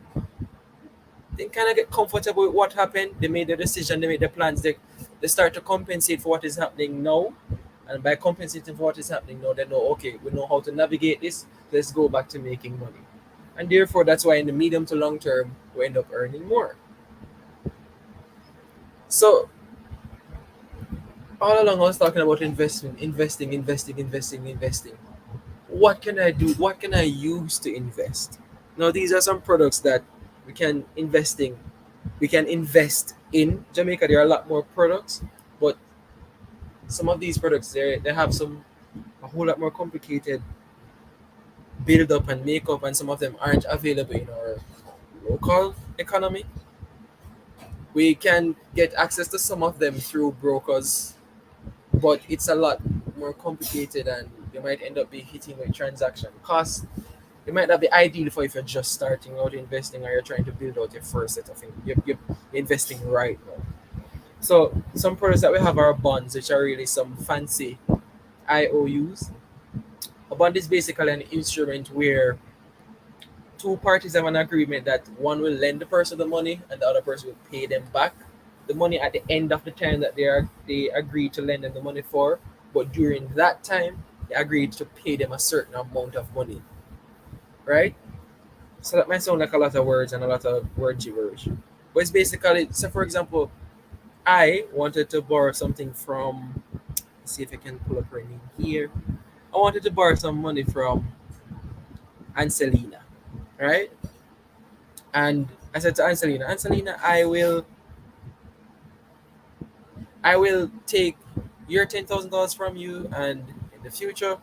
they kind of get comfortable with what happened. They made the decision, they made the plans, they start to compensate for what is happening now. And by compensating for what is happening now, they know, okay, we know how to navigate this. Let's go back to making money. And therefore, that's why in the medium to long term, we end up earning more. So all along, I was talking about investing. What can I do? What can I use to invest? Now, these are some products that we can investing. We can invest in Jamaica. There are a lot more products, but some of these products they have a whole lot more complicated build up and make up, and some of them aren't available in our local economy. We can get access to some of them through brokers, but it's a lot more complicated, and you might end up be hitting with transaction costs. It might not be ideal for if you're just starting out investing or you're trying to build out your first set of you're investing right now. So some products that we have are bonds, which are really some fancy IOUs. A bond is basically an instrument where two parties have an agreement that one will lend the person the money and the other person will pay them back the money at the end of the time that they agree to lend them the money for. but during that time, you agreed to pay them a certain amount of money, right? So that might sound like a lot of words and a lot of word gibberish, but it's basically, so for example, I wanted to borrow something from, let's see if I can pull up her name here. I wanted to borrow some money from Ancelena, right? And I said to Ancelena, Ancelena, I will take your $10,000 from you, and in the future,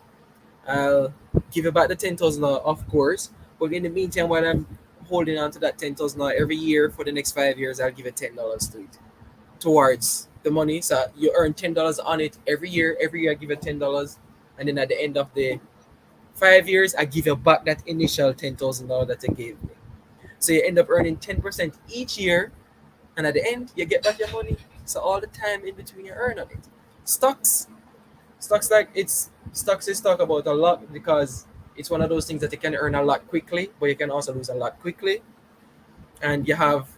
I'll give you back the $10,000, of course. But in the meantime, while I'm holding on to that $10,000 every year for the next 5 years, I'll give you $10 to it towards the money. So you earn $10 on it every year. Every year, I give you $10, and then at the end of the 5 years, I give you back that initial $10,000 that you gave me. So you end up earning 10% each year, and at the end, you get back your money. So all the time in between, you earn on it. Stocks, stocks is talk about a lot because it's one of those things that you can earn a lot quickly, but you can also lose a lot quickly. And you have,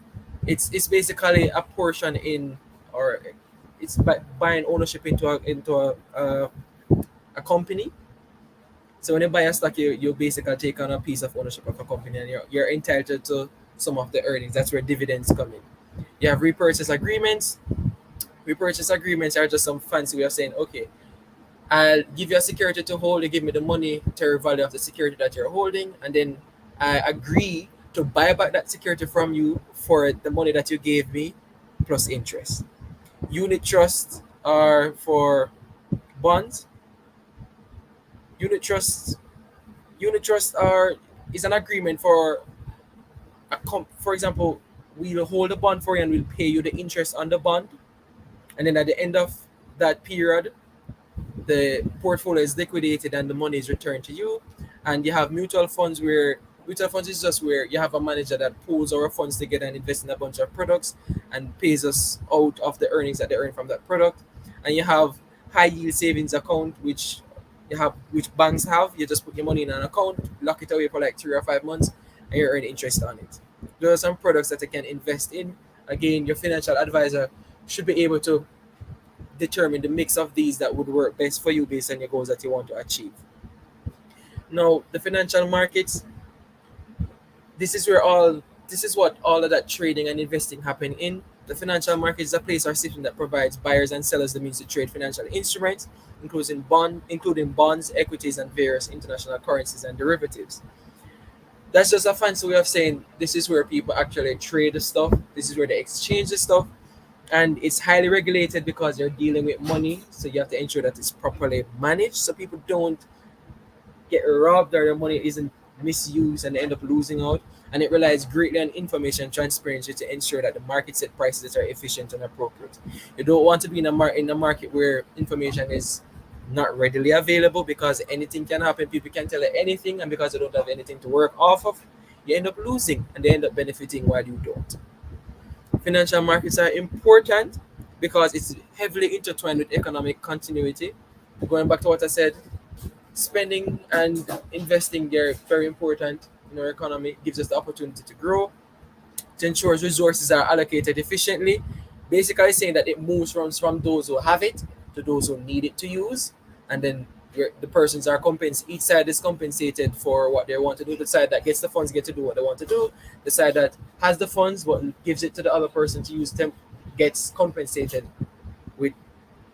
it's basically a portion in, or it's buying ownership into a company. So when you buy a stock, you basically take on a piece of ownership of a company, and you're entitled to some of the earnings. That's where dividends come in. You have repurchase agreements. Repurchase agreements are just some fancy way of saying, okay, I'll give you a security to hold, you give me the monetary value of the security that you're holding, and then I agree to buy back that security from you for the money that you gave me plus interest. Unit trusts are for bonds. Unit trusts unit trusts are is an agreement for for example, we'll hold a bond for you and we'll pay you the interest on the bond, and then at the end of that period, the portfolio is liquidated and the money is returned to you. And you have mutual funds, where mutual funds is just where you have a manager that pools our funds together and invests in a bunch of products and pays us out of the earnings that they earn from that product. And you have high yield savings account, which banks have. You just put your money in an account, lock it away for like 3 or 5 months, and you earn interest on it. There are some products that you can invest in. Again, your financial advisor should be able to determine the mix of these that would work best for you based on your goals that you want to achieve. Now, the financial markets, this is where all this is what all of that trading and investing happen in. The financial market is a place or system that provides buyers and sellers the means to trade financial instruments, including bonds, equities, and various international currencies and derivatives. That's just a fancy way of saying this is where people actually trade the stuff. This is where they exchange the stuff, and it's highly regulated because you're dealing with money, so you have to ensure that it's properly managed so people don't get robbed or their money isn't misused and they end up losing out. And it relies greatly on information transparency to ensure that the market set prices are efficient and appropriate. You don't want to be in a market where information is not readily available, because anything can happen. People can tell you anything, and because you don't have anything to work off of, you end up losing and they end up benefiting while you don't. Financial markets are important because it's heavily intertwined with economic continuity. Going back to what I said, spending and investing, they're very important in our economy. It gives us the opportunity to grow, to ensure resources are allocated efficiently. Basically saying that it moves from those who have it to those who need it to use. And then the persons are compensated, each side is compensated for what they want to do. The side that gets the funds get to do what they want to do. The side that has the funds but gives it to the other person to use them gets compensated with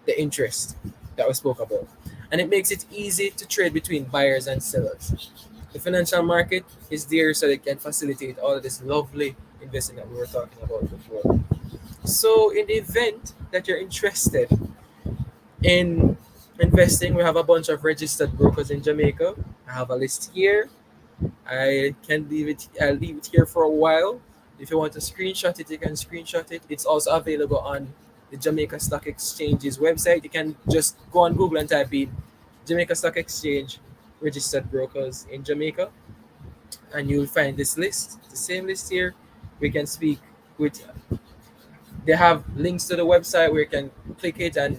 the interest that we spoke about. And it makes it easy to trade between buyers and sellers. The financial market is there so they can facilitate all of this lovely investing that we were talking about before. So, in the event that you're interested in investing, we have a bunch of registered brokers in Jamaica. I have a list here. I can leave it. I'll leave it here for a while. If you want to screenshot it, you can screenshot it. It's also available on the Jamaica Stock Exchange's website. You can just go on Google and type in Jamaica Stock Exchange registered brokers in Jamaica, and you'll find this list. The same list here. We can speak with. They have links to the website where you can click it and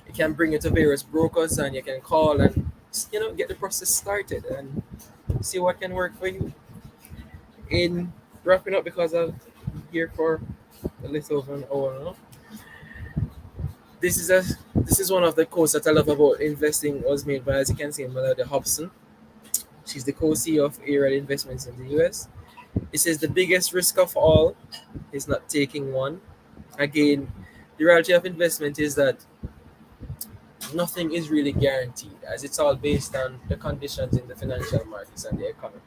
it can bring you to various brokers, and you can call and get the process started and see what can work for you. In wrapping up, because I'm here for a little over an hour now, this is a This is one of the quotes that I love about investing was made by, as you can see, Melody Hobson. She's the co-CEO of Ariel Investments in the US. It says the biggest risk of all is not taking one. Again, the reality of investment is that nothing is really guaranteed, as it's all based on the conditions in the financial markets and the economy,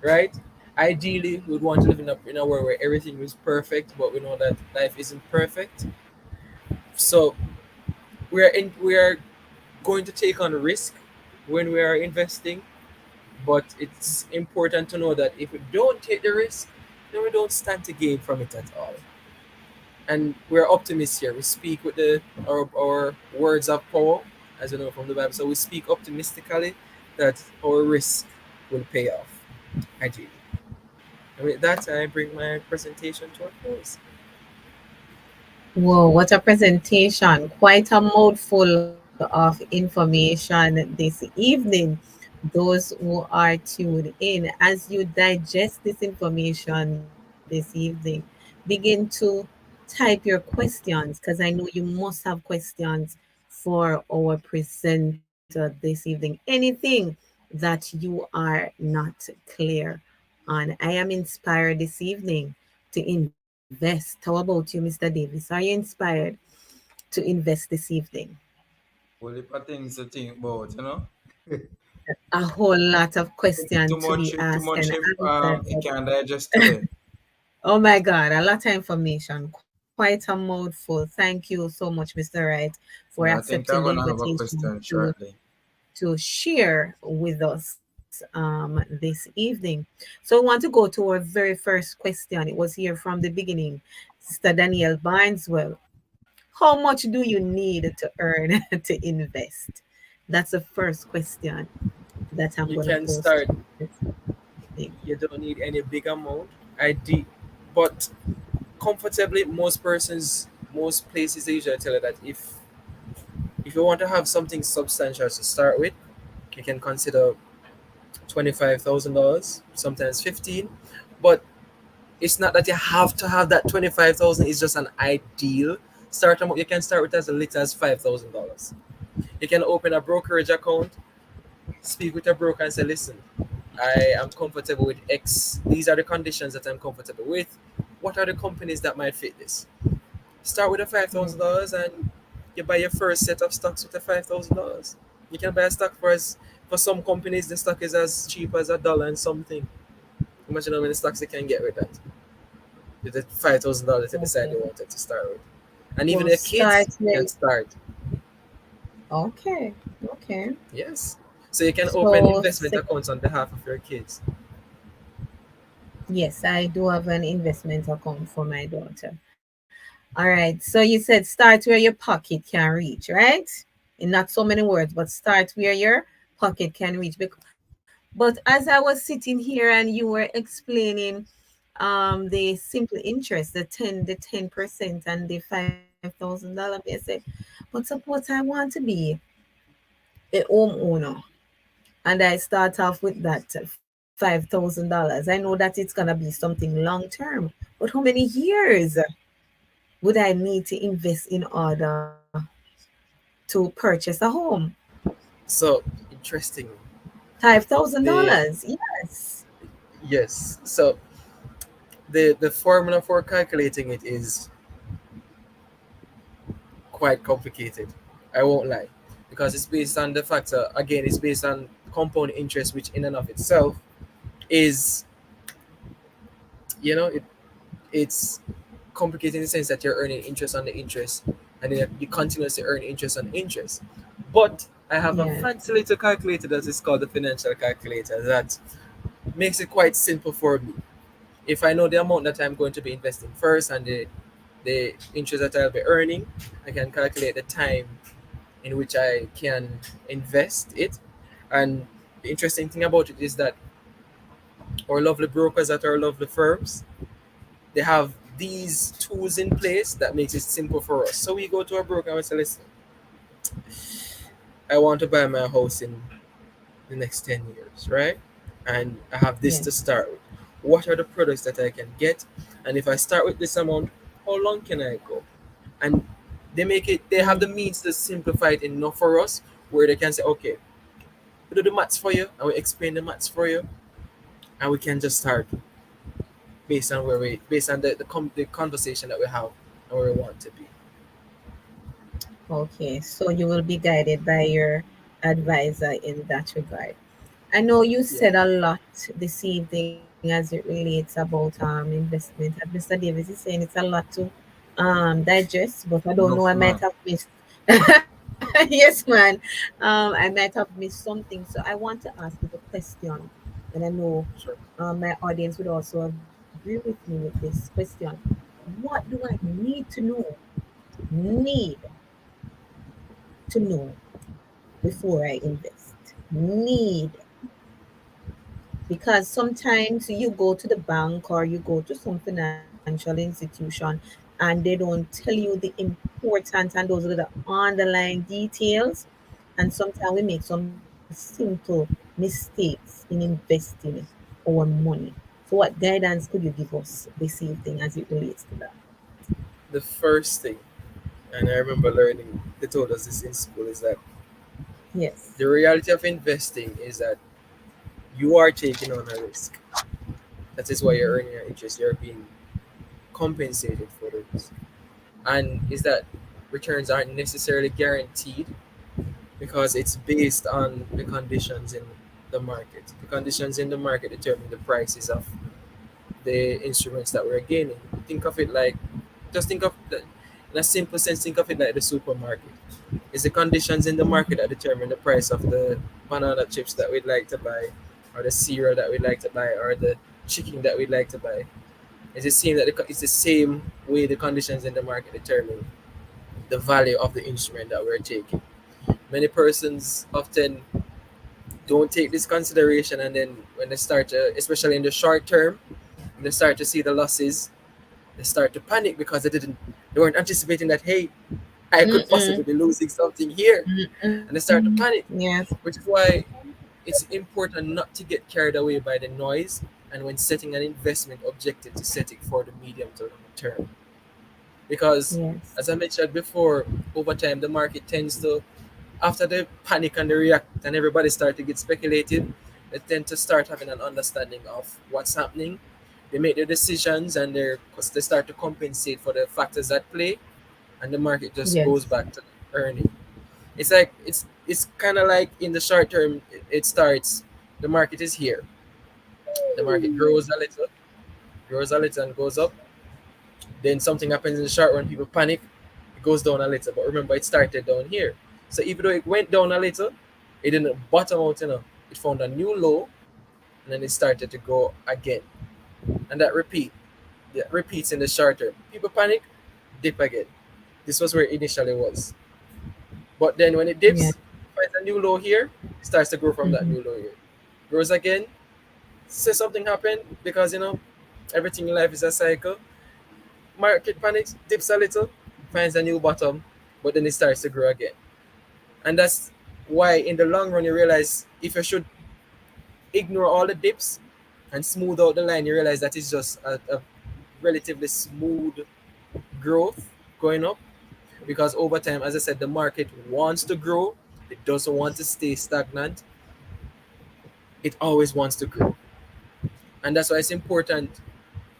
right? Ideally, we'd want to live in a world where everything is perfect, but we know that life isn't perfect. So we are going to take on risk when we are investing, but it's important to know that if we don't take the risk, then we don't stand to gain from it at all. And we're optimists here. We speak with our words of power, as we know from the Bible. So we speak optimistically that our risk will pay off. Ideally. And with that, I bring my presentation to a close. Whoa, what a presentation. Quite a mouthful of information this evening. Those who are tuned in, as you digest this information this evening, begin to type your questions because I know you must have questions for our presenter this evening. Anything that you are not clear on. I am inspired this evening to invest. How about you, Mr. Davis? Are you inspired to invest this evening? Well, if I things to think about, you know. A whole lot of questions to be Too asked much and if answered. it can digest today. Oh my God, a lot of information, quite a mouthful. Thank you so much, Mr. Wright, for Yeah, I accepting think the I'm gonna have a invitation question shortly. to share with us this evening. So I want to go to our very first question. It was here from the beginning. Sister Danielle Barneswell, how much do you need to earn to invest? That's the first question that I'm going You to can pose start. to this evening. You don't need any big amount. But comfortably, most places they usually tell you that if you want to have something substantial to start with, you can consider $25,000, sometimes 15. But it's not that you have to have that 25,000. It's just an ideal start amount. You can start with as little as $5,000. You can open a brokerage account, speak with a broker, and say, "Listen, I am comfortable with X. These are the conditions that I'm comfortable with. What are the companies that might fit this?" Start with a $5,000 and you buy your first set of stocks with a $5,000. You can buy a stock for some companies the stock is as cheap as $1 and something. Imagine how many stocks you can get with that. With the $5,000 you decide Okay. you wanted to start with. And even Well, your kids start where. can start. Okay. Okay. Yes. So you can open So, investment accounts on behalf of your kids. yes, I do have an investment account for my daughter. All right. So you said start where your pocket can reach, right? In not so many words, but start where your pocket can reach. But as I was sitting here and you were explaining the simple interest, the 10% and the $5,000, I said, but suppose I want to be a homeowner and I start off with that $5,000. I know that it's gonna be something long term, but how many years would I need to invest in order to purchase a home? So interesting. The $5,000, yes. yes. So the formula for calculating it is quite complicated. I won't lie, because it's based on the factor. Again, it's based on compound interest, which in and of itself is, you know, it's complicated in the sense that you're earning interest on the interest, and then you continuously earn interest on interest. But I have a Yeah. fancy little calculator that is called the financial calculator that makes it quite simple for me. If I know the amount that I'm going to be investing first and the interest that I'll be earning, I can calculate the time in which I can invest it. And the interesting thing about it is that our lovely brokers at our lovely firms, they have these tools in place that makes it simple for us. So we go to a broker and we say, "Listen, I want to buy my house in the next 10 years, right? And I have this to Yes. start with. What are the products that I can get? And if I start with this amount, how long can I go?" And They have the means to simplify it enough for us where they can say, okay, we do the maths for you and we explain the maths for you, and we can just start based on the conversation that we have and where we want to be. Okay, so you will be guided by your advisor in that regard. I know you Yeah, said a lot this evening as it relates about investment. And Mr. Davis is saying it's a lot to digest, but I don't know. I Enough might man. have missed. Yes, man. I might have missed something. So I want to ask you the question, and I know sure. my audience would also agree with me with this question. What do I need to know? Need to know before I invest? Need, because sometimes you go to the bank or you go to some financial institution and they don't tell you the importance and those are the underlying details, and sometimes we make some simple mistakes in investing our money. So what guidance could you give us this evening as it relates to that? The first thing, and I remember learning, they told us this in school, is that Yes. the reality of investing is that you are taking on a risk. That is why you're Hmm. earning your interest. You're being compensated for the risk. And is that returns aren't necessarily guaranteed because it's based on the conditions in the market. The conditions in the market determine the prices of the instruments that we're gaining. Think of it like, just think of the, in a simple sense, think of it like the supermarket. It's the conditions in the market that determine the price of the banana chips that we'd like to buy, or the cereal that we'd like to buy, or the chicken that we'd like to buy. It's the same way the conditions in the market determine the value of the instrument that we're taking. Many persons often don't take this consideration, and then when they start to, especially in the short term, when they start to see the losses, they start to panic because they weren't anticipating that, hey, I could Mm-mm. possibly be losing something here, and they Mm-mm. start to panic, Yes. which is why it's important not to get carried away by the noise, and when setting an investment objective, to set it for the medium to long term. Because, Yes. as I mentioned before, over time the market tends to, after the panic and the react and everybody start to get speculative, they tend to start having an understanding of what's happening. They make their decisions and they start to compensate for the factors at play, and the market just Yes. goes back to earning. It's like it's kind of like in the short term, it starts. The market is here. The market grows a little, and goes up. Then something happens in the short run. People panic. It goes down a little. But remember, it started down here. So even though it went down a little, it didn't bottom out. It found a new low, and then it started to go again. And that repeats in the short term. People panic, dip again. This was where it initially was. But then when it Yeah. dips, finds a new low here, starts to grow from that Hmm. new low here. Grows again, say something happened because everything in life is a cycle. Market panics, dips a little, finds a new bottom, but then it starts to grow again. And that's why in the long run you realize if you should ignore all the dips and smooth out the line, you realize that it's just a relatively smooth growth going up, because over time, as I said, the market wants to grow. It doesn't want to stay stagnant. It always wants to grow. And that's why it's important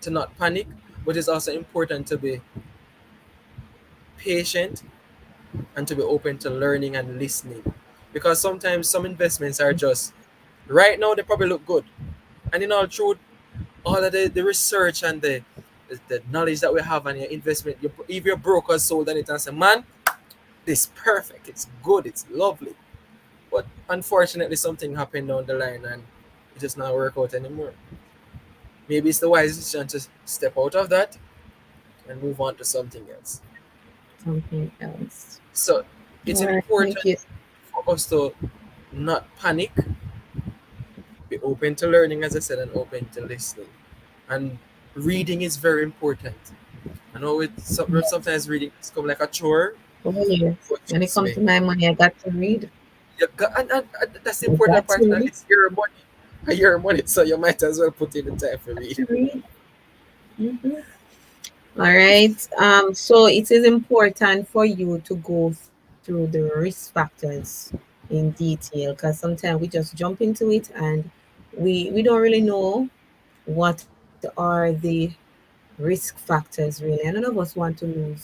to not panic, but it's also important to be patient and to be open to learning and listening. Because sometimes some investments are just, right now they probably look good. And in all truth, all of the research and the knowledge that we have on your investment, if your broker sold on it and said, man, this perfect, it's good, it's lovely. But unfortunately, something happened down the line and it just not work out anymore. Maybe it's the wise decision to step out of that and move on to something else. Something else. So it's All right. Thank important you. for us to not panic, be open to learning, as I said, and open to listening. And reading is very important. I know Yes. sometimes reading has come like a chore, Oh, yes. but When it trust comes me, to my money, I got to read. and that's the I important got part. to And read. it's your money, your money, so you might as well put in the time for Got reading. to read. Hmm. All right. So it is important for you to go through the risk factors in detail because sometimes we just jump into it and we don't really know what are the risk factors really. And none of us want to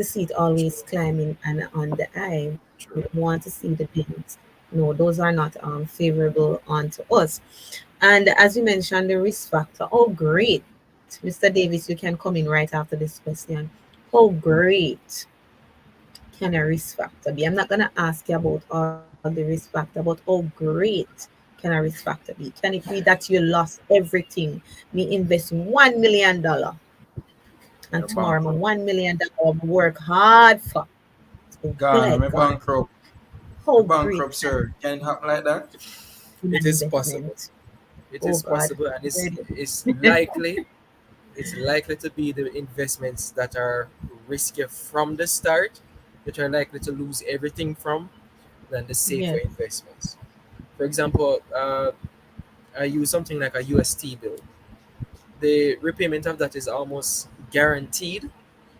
see it always True, climbing and on the eye. We true. want to see the bins. No, those are not favorable onto us. And as you mentioned, the risk factor. Oh, great. Mr. Davis, you can come in right after this question. How great can a risk factor be? I'm not going to ask you about all the risk factor, but how great can a risk factor be? Can it be that you lost everything? Me invest $1 million and You're tomorrow my bankrupt. $1 million work hard for to be Gone, I'm like a gone. bankrupt. How A great bankrupt, can sir. Can it happen like that? It an is possible. investment? It Oh is God, possible, and where it's did likely it's likely to be the investments that are riskier from the start, that are likely to lose everything from, than the safer yes, investments. For example, I use something like a UST bill. The repayment of that is almost guaranteed.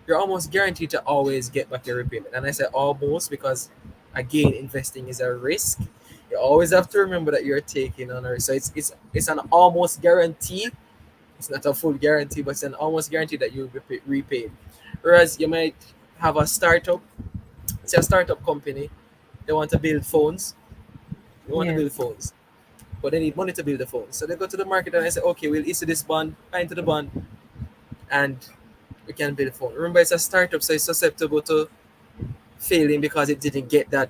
You're almost guaranteed to always get back your repayment. And I say almost because, again, investing is a risk. You always have to remember that you're taking on a risk. So it's an almost guarantee. It's not a full guarantee, but it's an almost guarantee that you'll be repaid. Whereas you might have a startup, say a startup company, they want to build phones. They want to build yes, phones, but they need money to build the phones. So they go to the market and I say, okay, we'll issue this bond, buy into the bond, and we can build a phone. Remember, it's a startup, so it's susceptible to failing because it didn't get that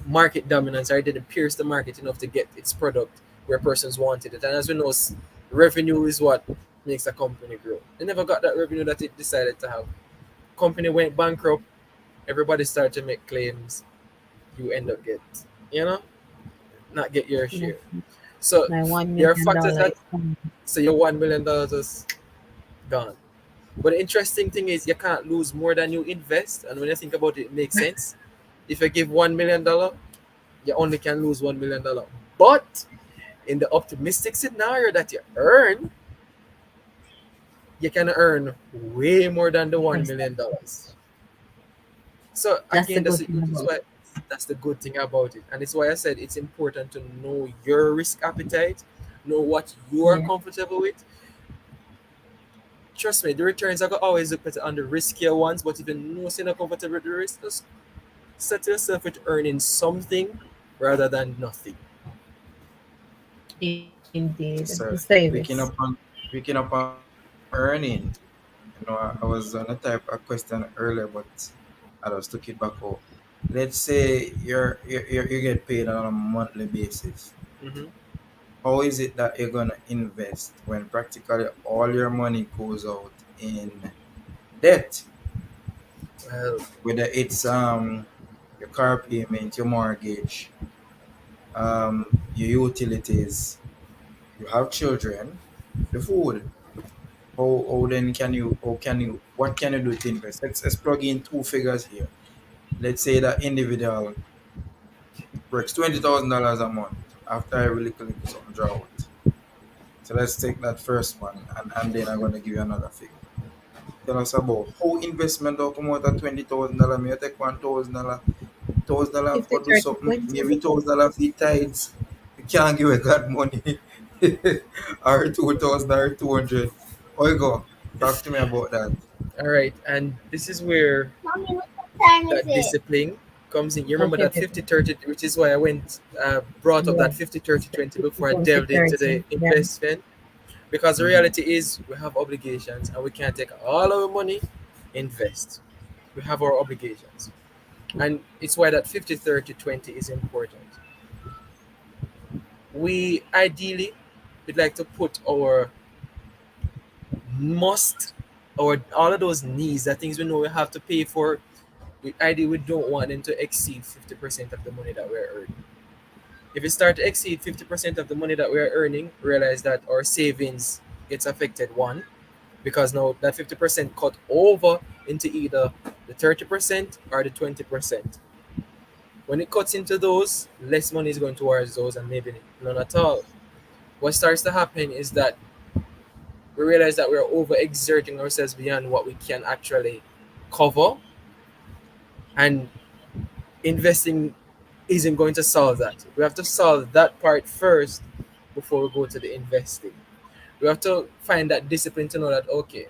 market dominance or it didn't pierce the market enough to get its product where persons wanted it. And as we know, revenue is what makes a company grow. They never got that revenue that it decided to have. Company went bankrupt, everybody started to make claims, you end up you know, not get your yes. share. So My one there are million factors dollar that is coming. so your $1 million is gone. But the interesting thing is you can't lose more than you invest. And when you think about it, it makes sense. If you give $1 million, you only can lose $1 million. But in the optimistic scenario that you earn, you can earn way more than the $1 million. So That's the again, good thing that's about why it. that's the good thing about it. And it's why I said it's important to know your risk appetite, know what you are Yeah, comfortable with. Trust me, the returns are gonna always look better on the riskier ones, but if you know you're not comfortable with the risk, just set yourself with earning something rather than nothing. indeed. Yes, Mr. sir. Davis. Picking up on earning. I was on a type of question earlier, but I just took it back out. Let's say you get paid on a monthly basis. Hmm. How is it that you're gonna invest when practically all your money goes out in debt? Well, Whether it's your car payment, your mortgage, your utilities, you have children, the food. How then can you what can you do to invest? Let's plug in two figures here. Let's say that individual works $20,000 a month after every little something draw out. So let's take that first one and then I'm gonna give you another figure. Tell us about how investment will come out at $20,000. Maybe take $1,000 50, for do 30, something, 20. maybe $1,000 for tithes. You can't give it that money. Or 2,000 or 200. Oh you go. Talk to me about that. all right, and this is where Mommy, what time is that it? discipline comes in. You remember Okay, that baby. 50-30, which is why I went brought up Yeah. that 50-30-20 before I 50, delved into 30. the Yeah. investment. Because the Mm-hmm. reality is we have obligations and we can't take all our money, invest. We have our obligations. And it's why that 50-30-20 is important. We ideally would like to put our must or all of those needs, the things we know we have to pay for, we ideally we don't want them to exceed 50% of the money that we're earning. If it start to exceed 50% of the money that we're earning, realize that our savings gets affected. One, because now that 50% cut over into either the 30% or the 20%. When it cuts into those, less money is going towards those and maybe none at all. What starts to happen is that We realize that we're overexerting ourselves beyond what we can actually cover, and investing isn't going to solve that. We have to solve that part first before we go to the investing. We have to find that discipline to know that, okay,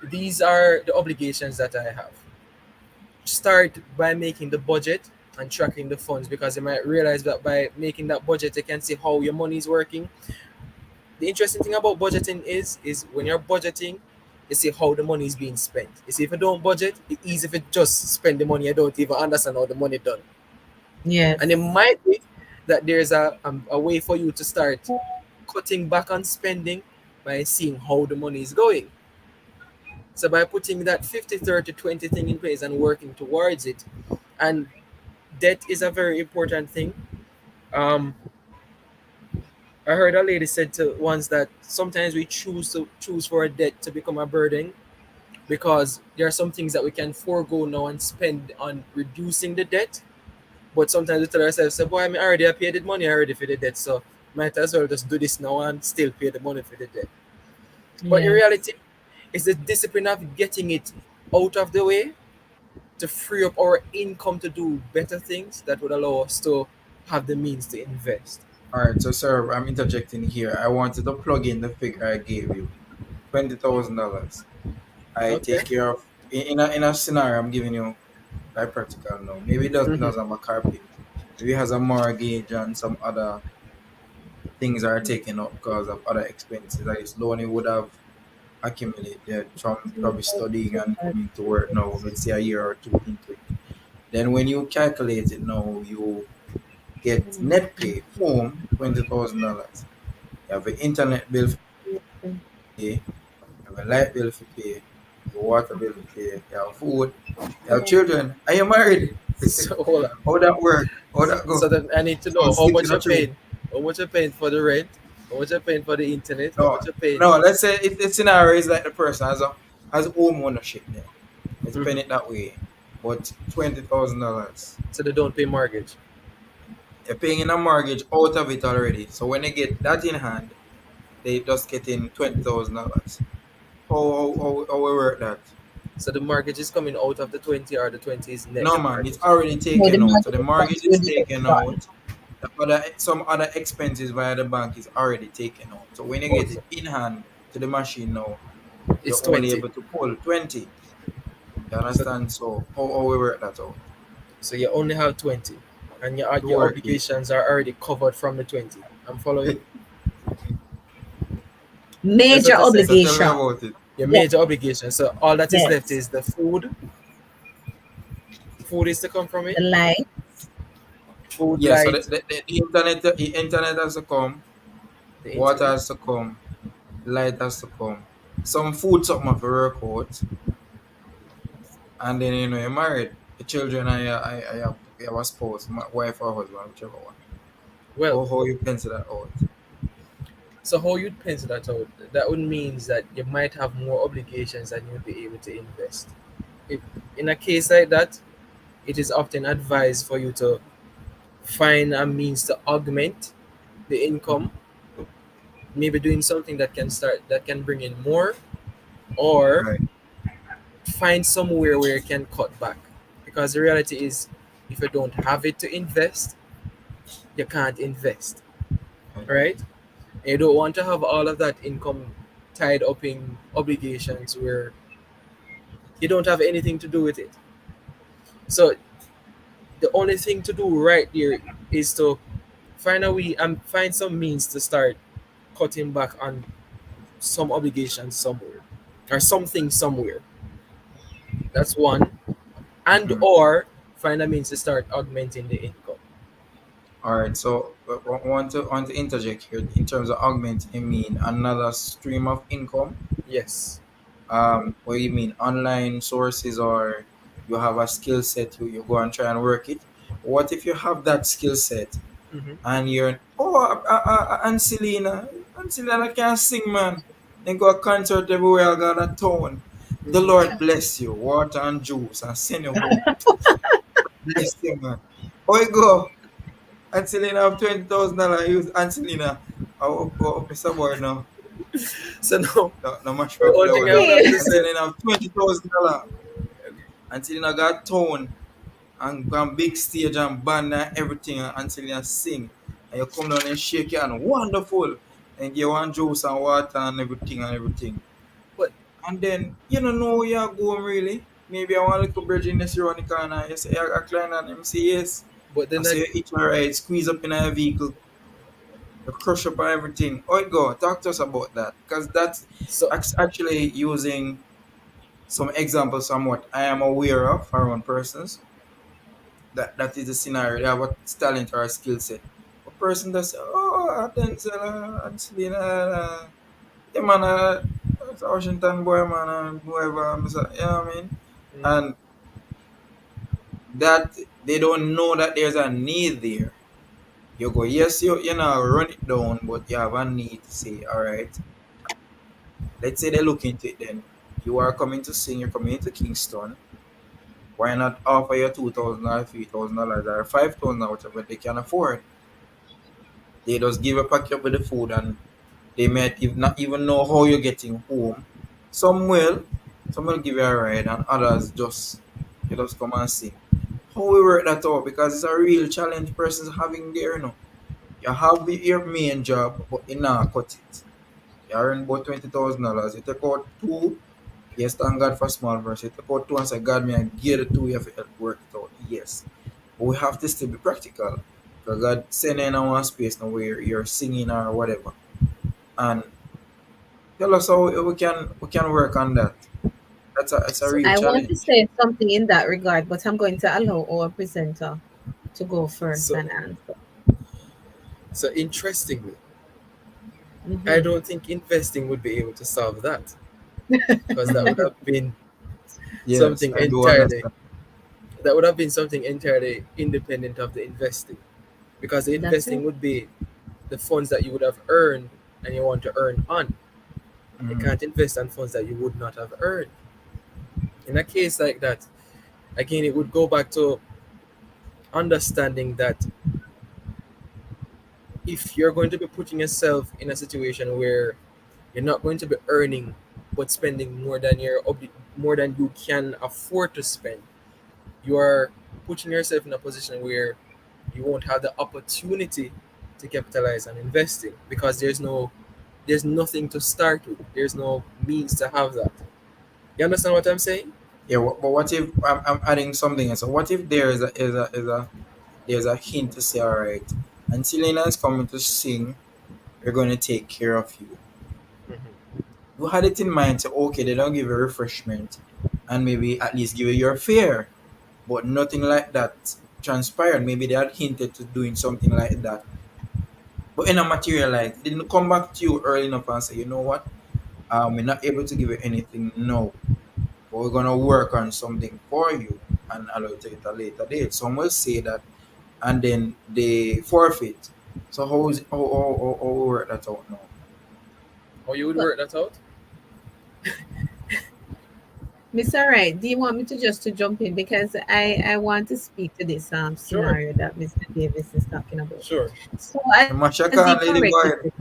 these are the obligations that I have. Start by making the budget and tracking the funds, because you might realize that by making that budget, you can see how your money is working. The interesting thing about budgeting is when you're budgeting, you see how the money is being spent. You see, if you don't budget, it's easy if you just spend the money, you don't even understand how the money done. Yes. And it might be that there's a way for you to start cutting back on spending by seeing how the money is going. So by putting that 50-30-20 thing in place and working towards it, and debt is a very important thing. Um, I heard a lady said to once that sometimes we choose for a debt to become a burden, because there are some things that we can forego now and spend on reducing the debt. But sometimes we tell ourselves, "So, boy, I already paid the money already for the debt, so might as well just do this now and still pay the money for the debt." But in Yes. reality, it's the discipline of getting it out of the way to free up our income to do better things that would allow us to have the means to invest. All right, so sir, I'm interjecting here. I wanted to plug in the figure I gave you, $20,000. I Okay. take care of in a scenario I'm giving you by practical now. Maybe it doesn't Mm-hmm. have a car payment. Maybe it has a mortgage and some other things are taken up because of other expenses. Like this loan he would have accumulated from probably studying and coming to work now, let's say a year or two into it. Then when you calculate it now, you get net pay home $20,000. You have an internet bill to pay, you have a light bill to pay, your water bill to pay, you have food, you have children. Are you married? So hold on. How that work? How that So go? then I need to So know how stick to much the you're trade. paying. How much you're paying for the rent? How much you're paying for the internet? How No, much you're paying? no. Let's say if the scenario is like the person has home ownership there. Let's pen Mm-hmm. it that way. But $20,000, So they don't pay mortgage. you're paying in a mortgage out of it already. So when they get that in hand, they just get in $20,000. How we work that? So the mortgage is coming out of the 20, or the 20 is net No man, it's mortgage. already No, the taken out. So the market comes mortgage is with the taken upfront. out. The other some other expenses via the bank is already taken out. So when you Oh, get it in hand to the machine now, it's you're only 20. able to pull 20. You So understand? So how we work that out? so you only have 20, and To your work it. obligations are already covered from the 20. I'm following. That's Major what I said. So tell me obligation. about it. Your Yes. major obligations. So all that is left Yes. is the food. Food is to come from it. The light, Food, Yeah, so light, the internet has to come, the water internet. has to come, light has to come. Some food something have to work out, and then you're married. The children I have a spouse, my wife or husband, whichever one. Well, How you pencil that out? so how you'd pencil that out? That would means that you might have more obligations than you'd be able to invest. If, in a case like that, it is often advised for you to find a means to augment the income, maybe doing something that can bring in more, or Right. find somewhere where you can cut back. Because the reality is, if you don't have it to invest, you can't invest, Right. right? And you don't want to have all of that income tied up in obligations where you don't have anything to do with it. So the only thing to do right there is to find a way and find some means to start cutting back on some obligations somewhere, or something somewhere. That's one. And Mm-hmm. or find a means to start augmenting the income. All right. So want to interject here in terms of augment. I mean another stream of income. Yes. What you mean online sources, or you have a skill set, you go and try and work it. What if you have that skill set Mm-hmm. and you're Ancelena can sing, man. Then go a concert everywhere I got a town. The Mm-hmm. Lord bless you, water and juice, and send you home. Bless you, man. Oh, you go. Ancelena have $20,000. Use Ancelena. Oh, Mr. Boy now. So now No mash the for only thing flour. I would have to And say, then have $20,000 until you got town and go on big stage and band and everything until you sing. And you come down and shake your hand. Wonderful. And give one juice and water and everything and everything. but And then you don't know where you're going really. Maybe I want a little bridge in this around the corner. You say, I climb on him, say yes. but I then say I you eat my ride, squeeze up in a vehicle, you crush up and everything. Oh it go, talk to us about that. Because that's so actually using some examples from what I am aware of around persons. That is the scenario. They have a talent or a skill set. A person that say, oh, Denzil, Ancelena, yeah, man, that's Washington boy, man, and whoever, you know what I mean? mm, And that they don't know that there's a need there. You go, yes, you know, run it down, but you have a need to say, all right, let's say they look into it then. You are coming to sing, you're coming into Kingston. Why not offer you $2,000 $3,000 or $5,000, whatever they can afford? They just give a pack up with the food and they might not even know how you're getting home. Some will give you a ride and others just you just come and sing. How we work that out because it's a real challenge persons having there, you know. You have your main job but you not cut it. You earn about $20,000. You take out two, yes, thank God for small verse. You take out two and say, God, me I give the two, you have to help work it out. Yes. But we have to still be practical. Because God send in one space now where you're singing or whatever. And tell us how we can work on that. It's a so real I want to challenge. say something in that regard, but I'm going to allow our presenter to go first so and answer. so interestingly, I Hmm. don't think investing would be able to solve that because that would Mhm. have been Yes, something I do entirely understand. independent of the investing, because the That's investing it. would be the funds that you would have earned and you want to earn on. You Mhm. can't invest on funds that you would not have earned. In a case like that, again, it would go back to understanding that if you're going to be putting yourself in a situation where you're not going to be earning but spending more than you can afford to spend, you are putting yourself in a position where you won't have the opportunity to capitalize on investing because there's nothing to start with. There's no means to have that. You understand what I'm saying? Yeah, but what if I'm adding something else? So what if there's a hint to say, all right, and Selena is coming to sing, we're going to take care of you. Mm-hmm. You had it in mind, so okay, they don't give you refreshment and maybe at least give you your fare, but nothing like that transpired. Maybe they had hinted to doing something like that, but in a materialize, they didn't come back to you early enough and say, you know what, we're not able to give you anything now, but we're gonna work on something for you and allow you to at a later date. Some will say that, and then they forfeit. So how we work that out now? How you would But work that out? Mr. Wright, do you want me to just to jump in because I want to speak to this Sure, scenario that Mr. Davis is talking about. sure. So The as he Mashaka correctly lady said,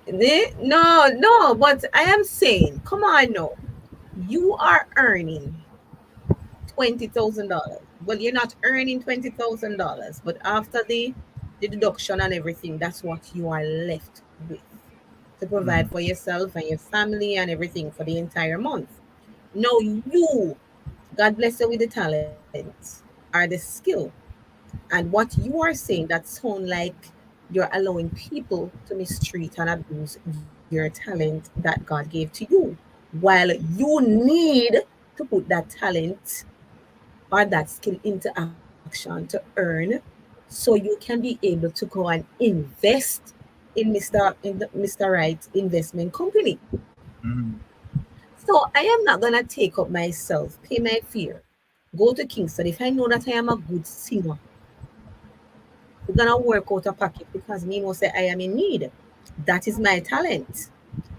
boy. no, no, but I am saying, come on now, you are earning $20,000. Well, you're not earning $20,000, but after the deduction and everything, that's what you are left with to provide Mhm. for yourself and your family and everything for the entire month. Now you, God bless you with the talent or the skill. And what you are saying that sound like you're allowing people to mistreat and abuse your talent that God gave to you, while you need to put that talent or that skill into action to earn so you can be able to go and invest in the Mr. Right investment company. Mhm. So I am not gonna take up myself, pay my fare, go to Kingston if I know that I am a good singer. We're gonna work out a package because me know say I am in need. That is my talent.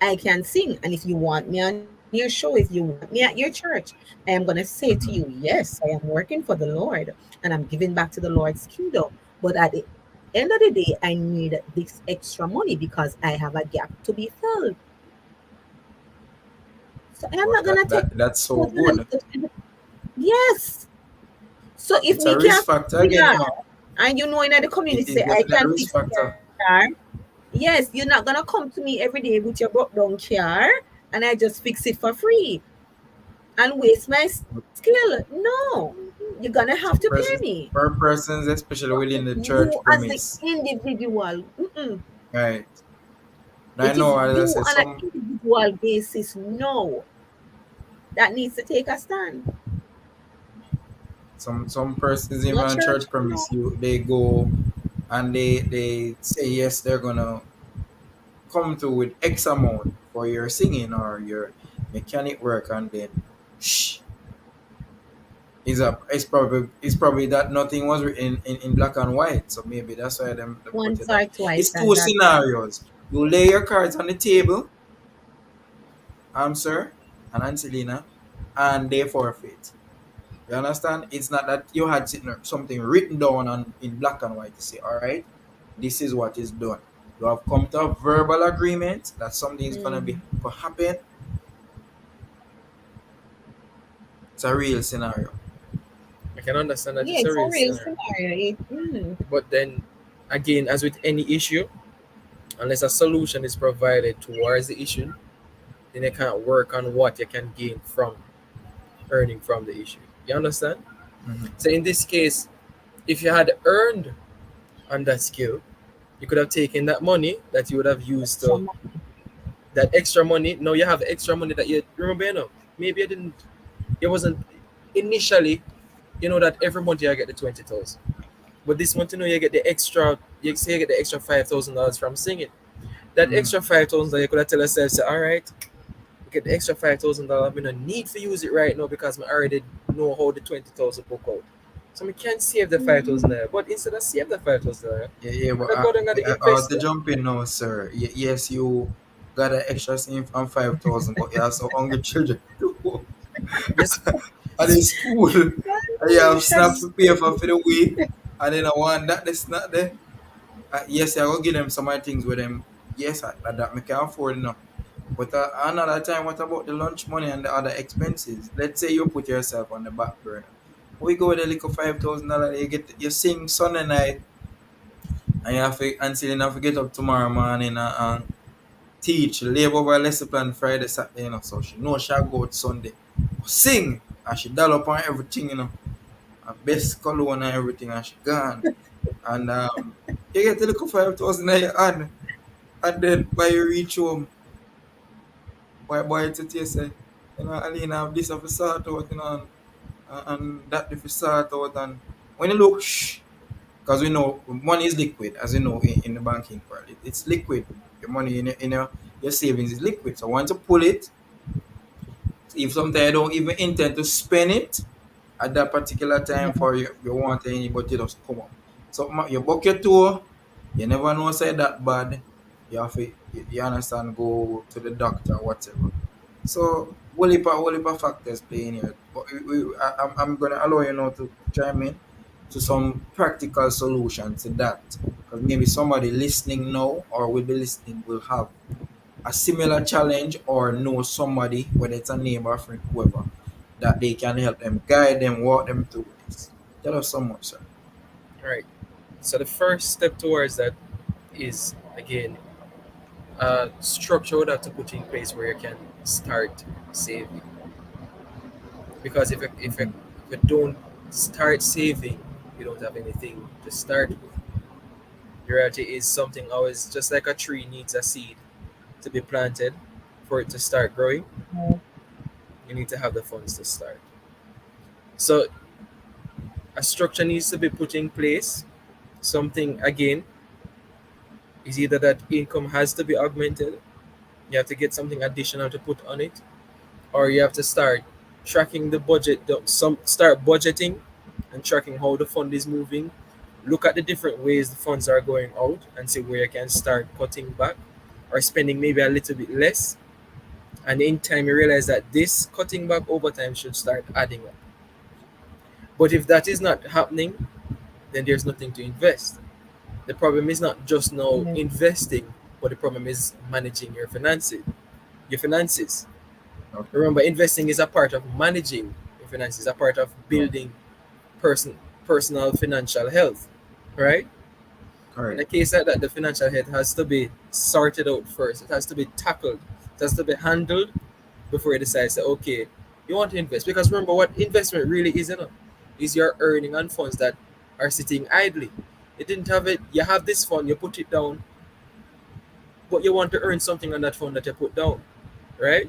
I can sing, and if you want me on your show, if you want me at your church, I am gonna say to you, Mhm. yes, I am working for the Lord, and I'm giving back to the Lord's kingdom. But at the end of the day, I need this extra money because I have a gap to be filled. So I'm But not gonna take that's so $2 good. yes. So if It's a me risk can't factor fix again, car, and in the community It is say I definitely a can risk fix the factor. car, yes, you're not gonna come to me every day with your broke down car and I just fix it for free and waste my skill. No, you're gonna have to Some pay persons, me. per persons, especially within the You church as the premise, individual, right? Now I it is know, as I you say, on an individual basis. No, that needs to take a stand. some persons even No on church, church no. premise, they go and they say yes, they're gonna come through with X amount for your singing or your mechanic work, and then shh, it's probably that nothing was written in black and white. So maybe that's why them put it Once that. or twice, It's two and that's it. scenarios. You lay your cards on the table, sir and Ancelena, and they forfeit. You understand? It's not that you had something written down in black and white to say, all right, this is what is done. You have come to a verbal agreement that something is gonna be Mm. gonna happen. It's a real scenario. I can understand that Yeah, it's a it's a real real scenario. scenario. But then again, as with any issue, unless a solution is provided towards the issue, then you can't work on what you can gain from earning from the issue. You understand? Mm-hmm. So in this case, if you had earned on that skill, you could have taken that money that you would have used Extra to money. that extra money. Now you have extra money that you remember, maybe you didn't, it wasn't initially, that every month you get the 20,000. But this month, you get the extra, you say you get the extra $5,000 from singing. That Mm-hmm. extra 5,000 you could have tell yourself, say, all right, get the extra $5,000. I don't need to use it right now because I already know how the 20,000 book out. So we can't save the 5,000 Mhm. there. But instead of save the 5,000 there, Yeah, yeah, but I go down and I have invest to it. jump in now, sir. Yes, you got an extra thing from 5,000, but you have some hungry children too. Yes, At the school, and you have snap to pay for the week, and then I want that, that's not there. Yes, I will give them some of the things with them. Yes, that me can afford enough. But another time, what about the lunch money and the other expenses? Let's say you put yourself on the back burner. We go with a little $5,000. You sing Sunday night, and you have to until you have to get up tomorrow morning and teach, labor over lesson plan Friday, Saturday, So she know she'll go out Sunday. Sing, and she dial up on everything. Her best cologne and everything, and she gone. And you get a little 5,000 in your hand, and then by you reach home, boy to you say, Alina, have this of a sort out, and that if you sort out, and when you look, shh, because we know money is liquid, as you know, in the banking world. It's liquid. Your money in your savings is liquid. So once you pull it, if sometimes you don't even intend to spend it at that particular time Yeah. for you want any, but it just come up. So you book your tour, you never know say that bad. You have to, you understand, go to the doctor or whatever. So whole heap of factors playing here. But I'm gonna allow you now to chime in to some practical solution to that. Because maybe somebody listening now or will be listening will have a similar challenge or know somebody, whether it's a neighbor, friend, whoever, that they can help them, guide them, walk them through this. Tell us some more, sir. right. So the first step towards that is, again, structure would have to put in place where you can start saving. Because Mm-hmm. if you don't start saving, you don't have anything to start with. The reality is something always, just like a tree needs a seed to be planted for it to start growing, you need to have the funds to start. So a structure needs to be put in place. Something, again, is either that income has to be augmented, you have to get something additional to put on it, or you have to start tracking the budget, start budgeting and tracking how the fund is moving. Look at the different ways the funds are going out and see where you can start cutting back or spending maybe a little bit less. And in time, you realize that this cutting back over time should start adding up. But if that is not happening, then there's nothing to invest. The problem is not just now Yes. investing, but the problem is managing your finances. Your finances. Okay. Remember, investing is a part of managing your finances, a part of Right. building person personal financial health, right? In a Correct. case like that, the financial health has to be sorted out first. It has to be tackled. It has to be handled before you decide, say, okay, you want to invest. Because remember, what investment really is, is your earning on funds that are sitting idly. You didn't have it. You have this fund, you put it down, but you want to earn something on that fund that you put down, right?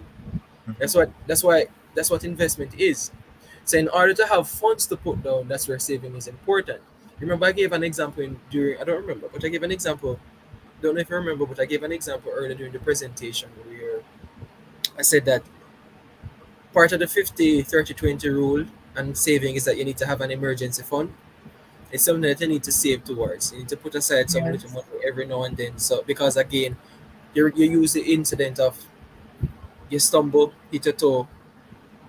Mhm. That's what investment is. So in order to have funds to put down, that's where saving is important. Remember, I gave an example during, I don't remember, but I gave an example. Don't know if you remember, but I gave an example earlier during the presentation where I said that part of the 50-30-20 rule and saving is that you need to have an emergency fund. It's something that you need to save towards. You need to put aside some little Yes. money every now and then. So because again, you use the incident of you stumble, hit your toe,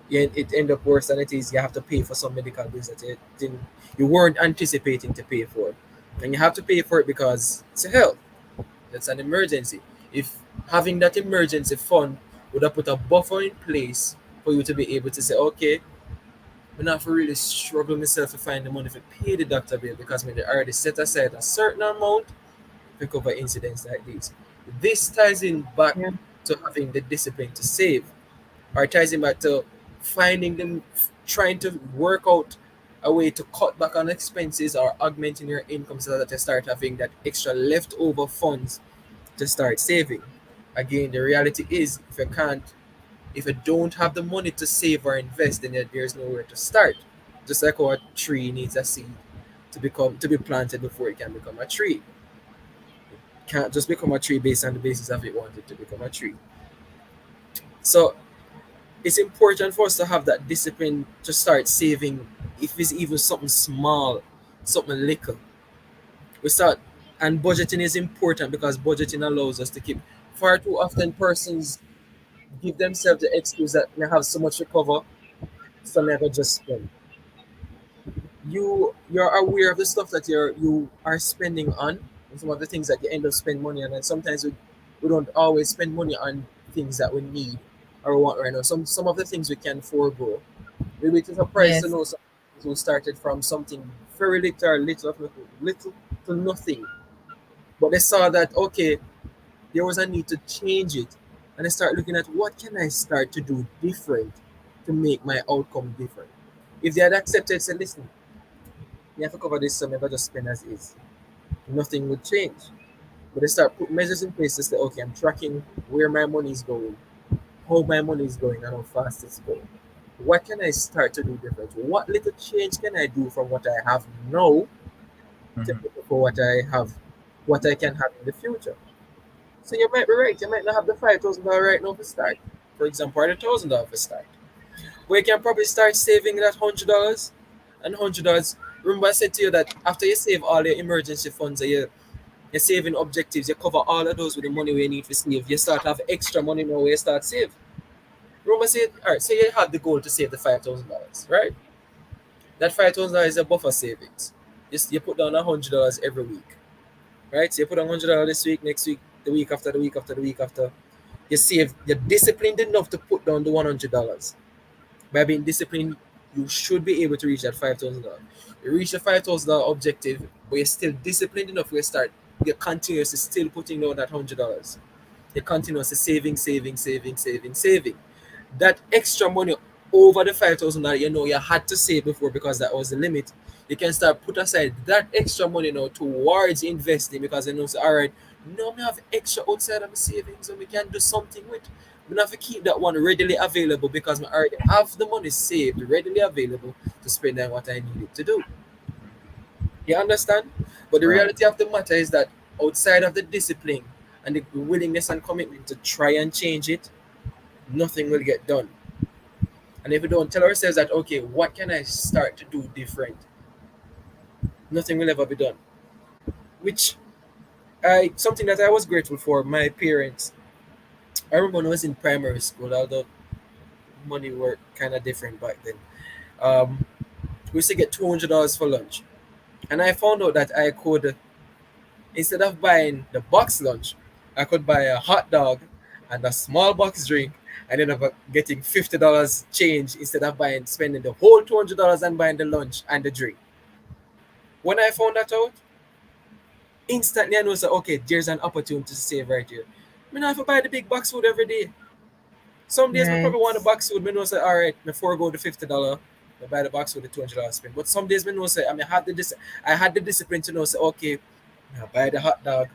it end up worse than it is. You have to pay for some medical bills that you weren't anticipating to pay for, and you have to pay for it because it's a health. That's an emergency. If having that emergency fund would have put a buffer in place for you to be able to say, okay, I'm not for really struggle myself to find the money to pay the doctor bill because I already set aside a certain amount to cover incidents like these. This ties in back Yeah. to having the discipline to save, or ties in back to finding them, trying to work out a way to cut back on expenses or augmenting your income so that you start having that extra leftover funds to start saving. Again, the reality is if you don't have the money to save or invest, then there's nowhere to start. Just like how a tree needs a seed to be planted before it can become a tree. It can't just become a tree based on the basis of it wanted to become a tree. So it's important for us to have that discipline to start saving, if it's even something small, something little. We start, and budgeting is important because budgeting allows us to keep. Far too often, persons give themselves the excuse that they have so much to cover, so never just spend. You're aware of the stuff that you are spending on, and some of the things that you end up spending money on, and sometimes we don't always spend money on things that we need or want right now. Some of the things we can forego. We'll be surprised to Yes. know some who started from something very little, or little to nothing, but they saw that okay, there was a need to change it, and they start looking at what can I start to do different to make my outcome different. If they had accepted, say, listen, you have to cover this, so never just spend as is, nothing would change. But they start put measures in place to say, okay, I'm tracking where my money is going, how my money is going, and how fast it's going. What can I start to do different? What little change can I do from what I have now to Mhm. prepare for what I can have in the future? So you might be right. You might not have the $5,000 right now for start, for example, or the $1,000 for start. But you can probably start saving that $100 and $100. Remember, I said to you that after you save all your emergency funds, your saving objectives, you cover all of those with the money we need to save. You start have extra money now where you start save. Remember, say, all right, say you had the goal to save the $5,000, right? That $5,000 is a buffer savings. You put down $100 every week, right? So you put down $100 this week, next week, the week after, the week after, the week after. You save. You're disciplined enough to put down the $100. By being disciplined, you should be able to reach that $5,000. You reach the $5,000 objective, but you're still disciplined enough where you start. You're continuously still putting down that $100. You're continuously saving, saving, saving, saving, saving. That extra money over the $5,000 you had to save before because that was the limit. You can start put aside that extra money now towards investing because you know, say, all right, now we have extra outside of my savings and we can do something with. We have to keep that one readily available because I already have the money saved, readily available to spend on what I needed to do. You understand? But the Right. reality of the matter is that outside of the discipline and the willingness and commitment to try and change it, nothing will get done. And if we don't tell ourselves that, okay, what can I start to do different? Nothing will ever be done. Which something that I was grateful for, my parents. I remember when I was in primary school, although money were kind of different back then. We used to get $200 for lunch. And I found out that I could Instead of buying the box lunch, I could buy a hot dog and a small box drink and end up getting $50 change instead of spending the whole $200 and buying the lunch and the drink. When I found that out, instantly I know so okay, there's an opportunity to save right here. I don't have to buy the big box food every day. Some days I probably Right. want a box food, I know say alright, before I go to $50, I buy the box food the $200 spend. But some days I know say I had the discipline to know say okay, I buy the hot dog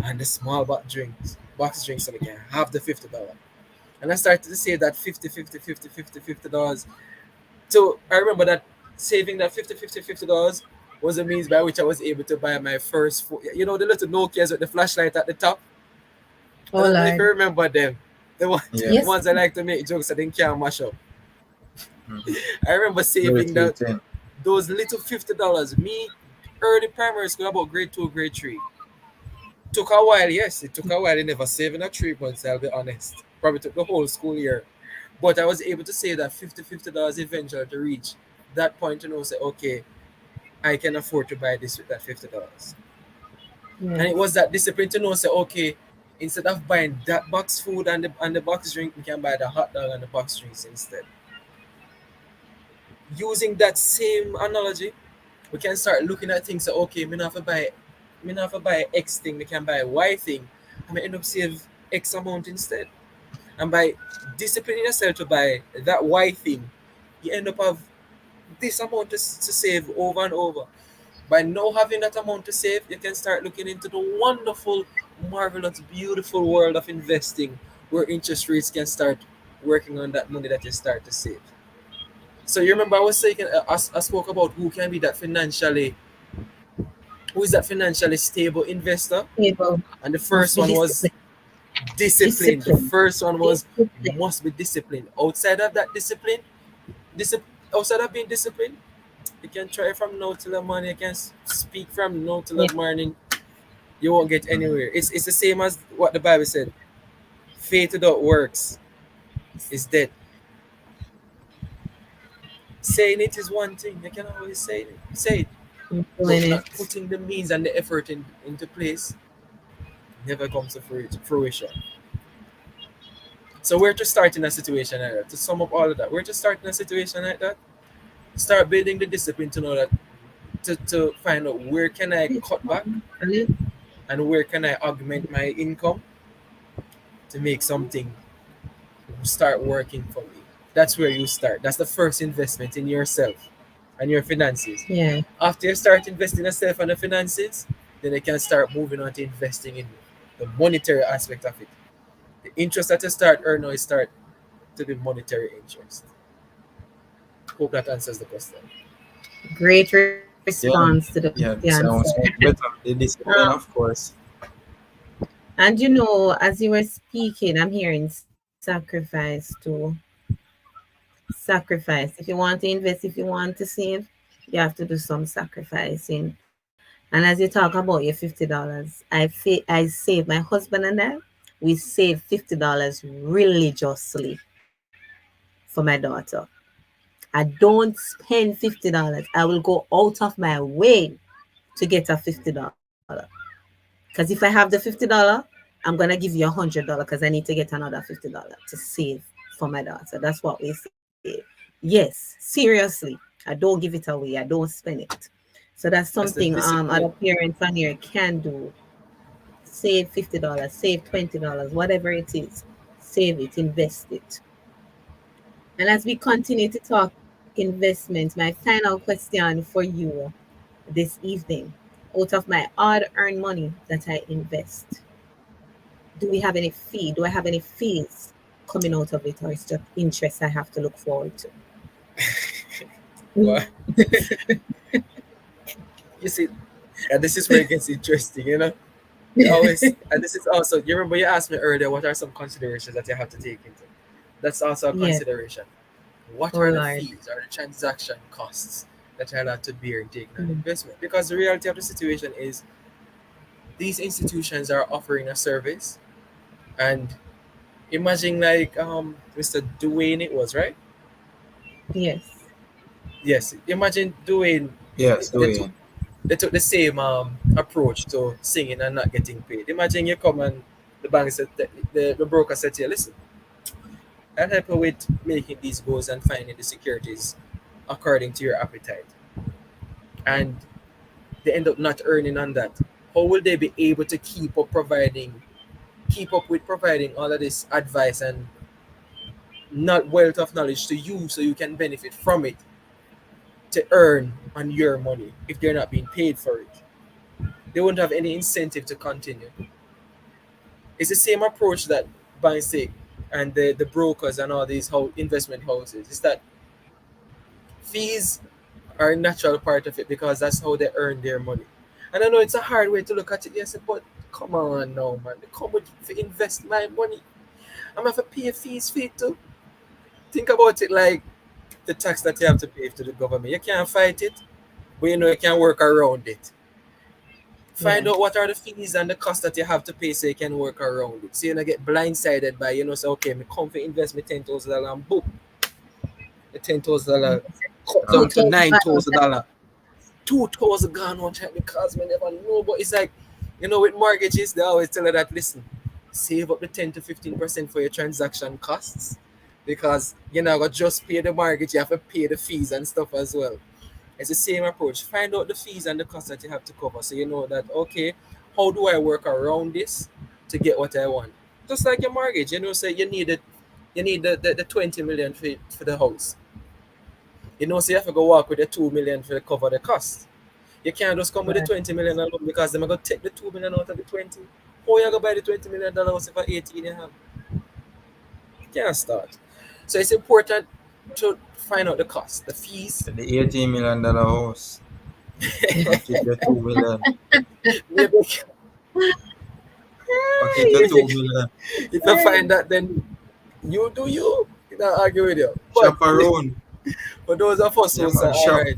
and the small box drinks so I can have the $50. And I started to save that 50 $50 So I remember that saving that 50 $50 was a means by which I was able to buy my first phone. You know the little Nokias with the flashlight at the top? I Oh don't know if you Lord. remember them. The ones, Yeah. the Yes. ones I like to make jokes I didn't care mash up. Mm-hmm. I remember saving Military that thing. those little $50. Me early primary school about grade 2, grade 3. Took a while, yes, it took a while. I never saved in a 3 months, I'll be honest. Probably took the whole school year. But I was able to save that $50 eventually to reach that point to know say, okay, I can afford to buy this with that $50. And it Yes. was that discipline to know say, okay, instead of buying that box food and the box drink, we can buy the hot dog and the box drinks instead. Using that same analogy, we can start looking at things. So okay, me not have to buy X thing. We can buy Y thing. I may end up save X amount instead. And by disciplining yourself to buy that Y thing, you end up have this amount to save over and over. By now having that amount to save, you can start looking into the wonderful, marvelous, beautiful world of investing, where interest rates can start working on that money that you start to save. So you remember I was saying I spoke about who is that financially stable investor, People and the must first be one was disciplined. discipline. The Discipline. first one was Discipline. must be disciplined. Outside of that discipline, outside of being disciplined, you can try from now till the morning. You can speak from now till the Yeah. morning. You won't get Mm-hmm. anywhere. It's the same as what the Bible said. Faith without works is dead. Saying it is one thing. You can always say it, but Doing not it. putting the means and the effort into place never comes to fruition. So we're to start in a situation like that. To sum up all of that, we're to start in a situation like that. Start building the discipline to know that to find out where can I cut back And it- and where can I augment my income to make something start working for me. That's where you start. That's the first investment in yourself and your finances. Yeah. After you start investing in yourself and the finances, then you can start moving on to investing in the monetary aspect of it. The interest that you start earning now start to be monetary interest. Hope that answers the question. Great response to the Yeah, question, sir. sounds much better. The Um, discipline, of course. and you know, as you were speaking, I'm hearing sacrifice to sacrifice. If you want to invest, if you want to save, you have to do some sacrificing. And as you talk about your $50, I save my husband and I, we save $50 religiously for my daughter. I don't spend $50. I will go out of my way to get a $50. Because if I have the $50, I'm gonna give you $100 because I need to get another $50 to save for my daughter. That's what we save. Yes, seriously. I don't give it away. I don't spend it. So that's That's something the other discipline. parents on here can do. Save $50, save $20, whatever it is. Save it, invest it. And as we continue to talk investments, my final question for you this evening, out of my hard earned money that I invest, do we have any fee? Do I have any fees coming out of it, or it's just interest I have to look forward to? Wow. You see, and this is where it gets interesting, you know? You always, and this is also, you remember you asked me earlier, what are some considerations that you have to take into? That's also a Yes. consideration. What Oh are the Lord. fees or the transaction costs that I'll have to bear in taking an Mm. investment? Because the reality of the situation is these institutions are offering a service, and imagine like Mr. Dwayne it was, right? Yes. Yes. Imagine Dwayne Yes, the two doing. they took the same approach to singing and not getting paid. Imagine you come and the bank said the broker said to you, listen, I'll help you with making these goals and finding the securities according to your appetite. And they end up not earning on that. How will they be able to keep up with providing all of this advice and not wealth of knowledge to you so you can benefit from it to earn on your money if they're not being paid for it? They won't have any incentive to continue. It's the same approach that banks take and the brokers and all these investment houses. Is that fees are a natural part of it because that's how they earn their money. And I know it's a hard way to look at it, yes, but come on now, man. They come with to invest my money. I'm gonna have to pay fees for it too. Think about it like the tax that you have to pay to the government. You can't fight it, but you know you can work around it. Find Yeah. out what are the fees and the costs that you have to pay so you can work around it. So you don't get blindsided by, say, okay, me come for invest me $10,000 and boom, the $10,000 cut Yeah. down to 2,000 $9,000. 2,000 gone on check because me never know. But it's like, with mortgages, they always tell you that, listen, save up the 10 to 15% for your transaction costs because you're not going to just pay the mortgage, you have to pay the fees and stuff as well. It's the same approach. Find out the fees and the costs that you have to cover so you know that, okay, how do I work around this to get what I want? Just like your mortgage, say you need the 20 million for the house. So you have to go walk with the 2 million for the cover the cost. You can't just come with the Right. 20 million alone because they're going to take the 2 million out of the 20. How you going to buy the $20 million house for 18 you have? You can't start. So it's important to find out the cost, the fees. The $18 million house and keep the 2 million. Maybe Or keep the if you, 2 million. if you find that, then you do you. You not argue with you. But Chaperone. for those of us Yeah, who say, man, all shop. right,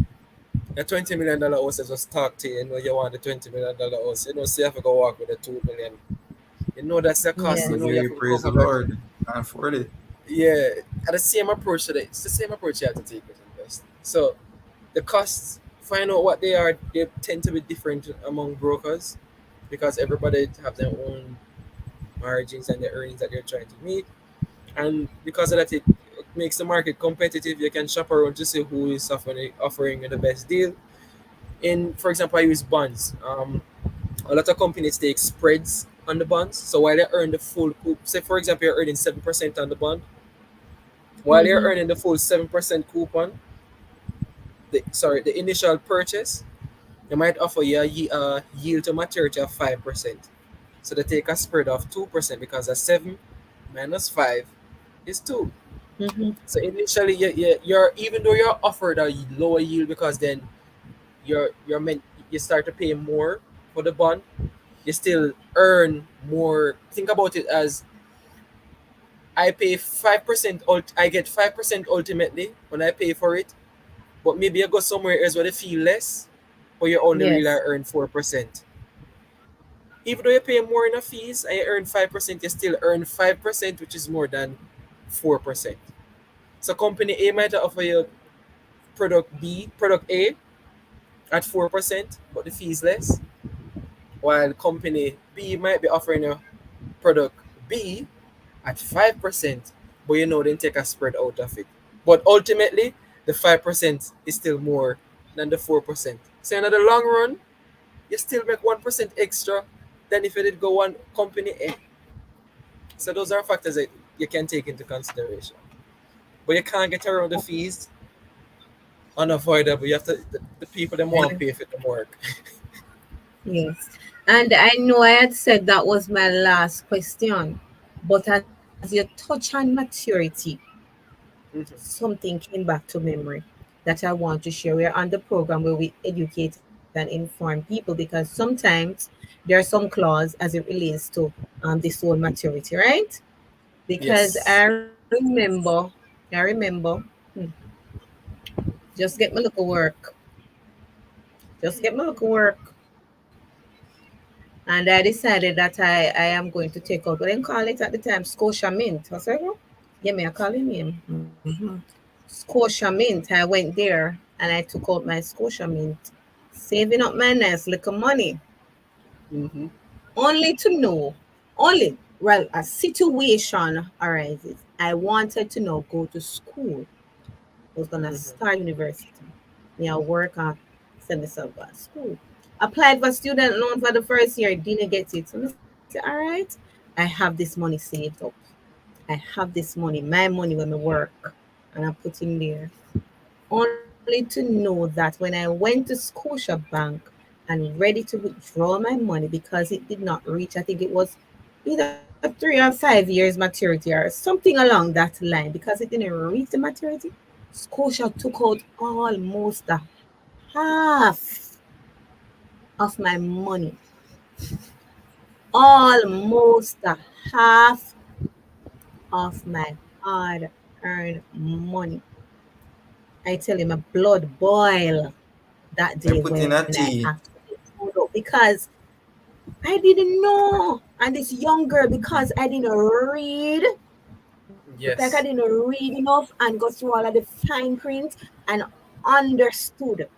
the $20 million house is just talk to you, you want the $20 million house, so you have to go walk with the 2 million. That's the cost, Yes. you have Hallelujah, to praise cover the that. Lord. And for it. Yeah, and the same approach to it. It's the same approach you have to take with investing. So the costs, find out what they are. They tend to be different among brokers because everybody have their own margins and their earnings that they're trying to meet. And because of that, it makes the market competitive. You can shop around to see who is offering you the best deal. For example, I use bonds. A lot of companies take spreads on the bonds. So while they earn the full, say for example, you're earning 7% on the bond, while you're Mm-hmm. earning the full 7% coupon, the initial purchase, they might offer you a yield to maturity of 5%. So they take a spread of 2% because a 7 minus 5 is 2. Mm-hmm. So initially, you're even though you're offered a lower yield because then you're meant you start to pay more for the bond, you still earn more. Think about it as I pay 5%. I get 5% ultimately when I pay for it, but maybe you go somewhere else where they feel less, but you only really Yes. earn 4%. Even though you pay more in a fees and you earn 5%, you still earn 5%, which is more than 4%. So company A might offer you product A at 4%, but the fee is less, while company B might be offering you product B at 5%, but then take a spread out of it. But ultimately, the 5% is still more than the 4%. So in the long run, you still make 1% extra than if you did go on company A. So those are factors that you can take into consideration. But you can't get around the fees, unavoidable. You have to the people them want to Yeah. pay for the work. Yes. And I know I had said that was my last question, but as you touch on maturity, Mhm. something came back to memory that I want to share. We're on the program where we educate and inform people because sometimes there are some clause as it relates to this whole maturity, right? Because Yes. I remember, hmm, just get my look of work, just get my look of work. And I decided that I am going to take out what they call it at the time, Scotia Mint. I said, well, yeah, me, I call it name. Scotia Mint. I went there and I took out my Scotia Mint saving up my nice little money, Mm-hmm. only to know, only, well, a situation arises. I wanted to know, go to school. I was gonna Mm-hmm. start university. Yeah, work on semester of school. Applied for student loan for the first year, didn't get it. So I said, all right, I have this money saved up. I have this money, my money when I work, and I put in there. Only to know that when I went to Scotia Bank and ready to withdraw my money because it did not reach, I think it was either 3 or 5 years maturity or something along that line, because it didn't reach the maturity, Scotia took out almost a half of my money. Almost a half of my hard earned money. I tell you, my blood boil that I day put when in I a tea. actually found out, because I didn't know. And this young girl, because I didn't read, look like I Yes. didn't read enough and go through all of the fine print and understood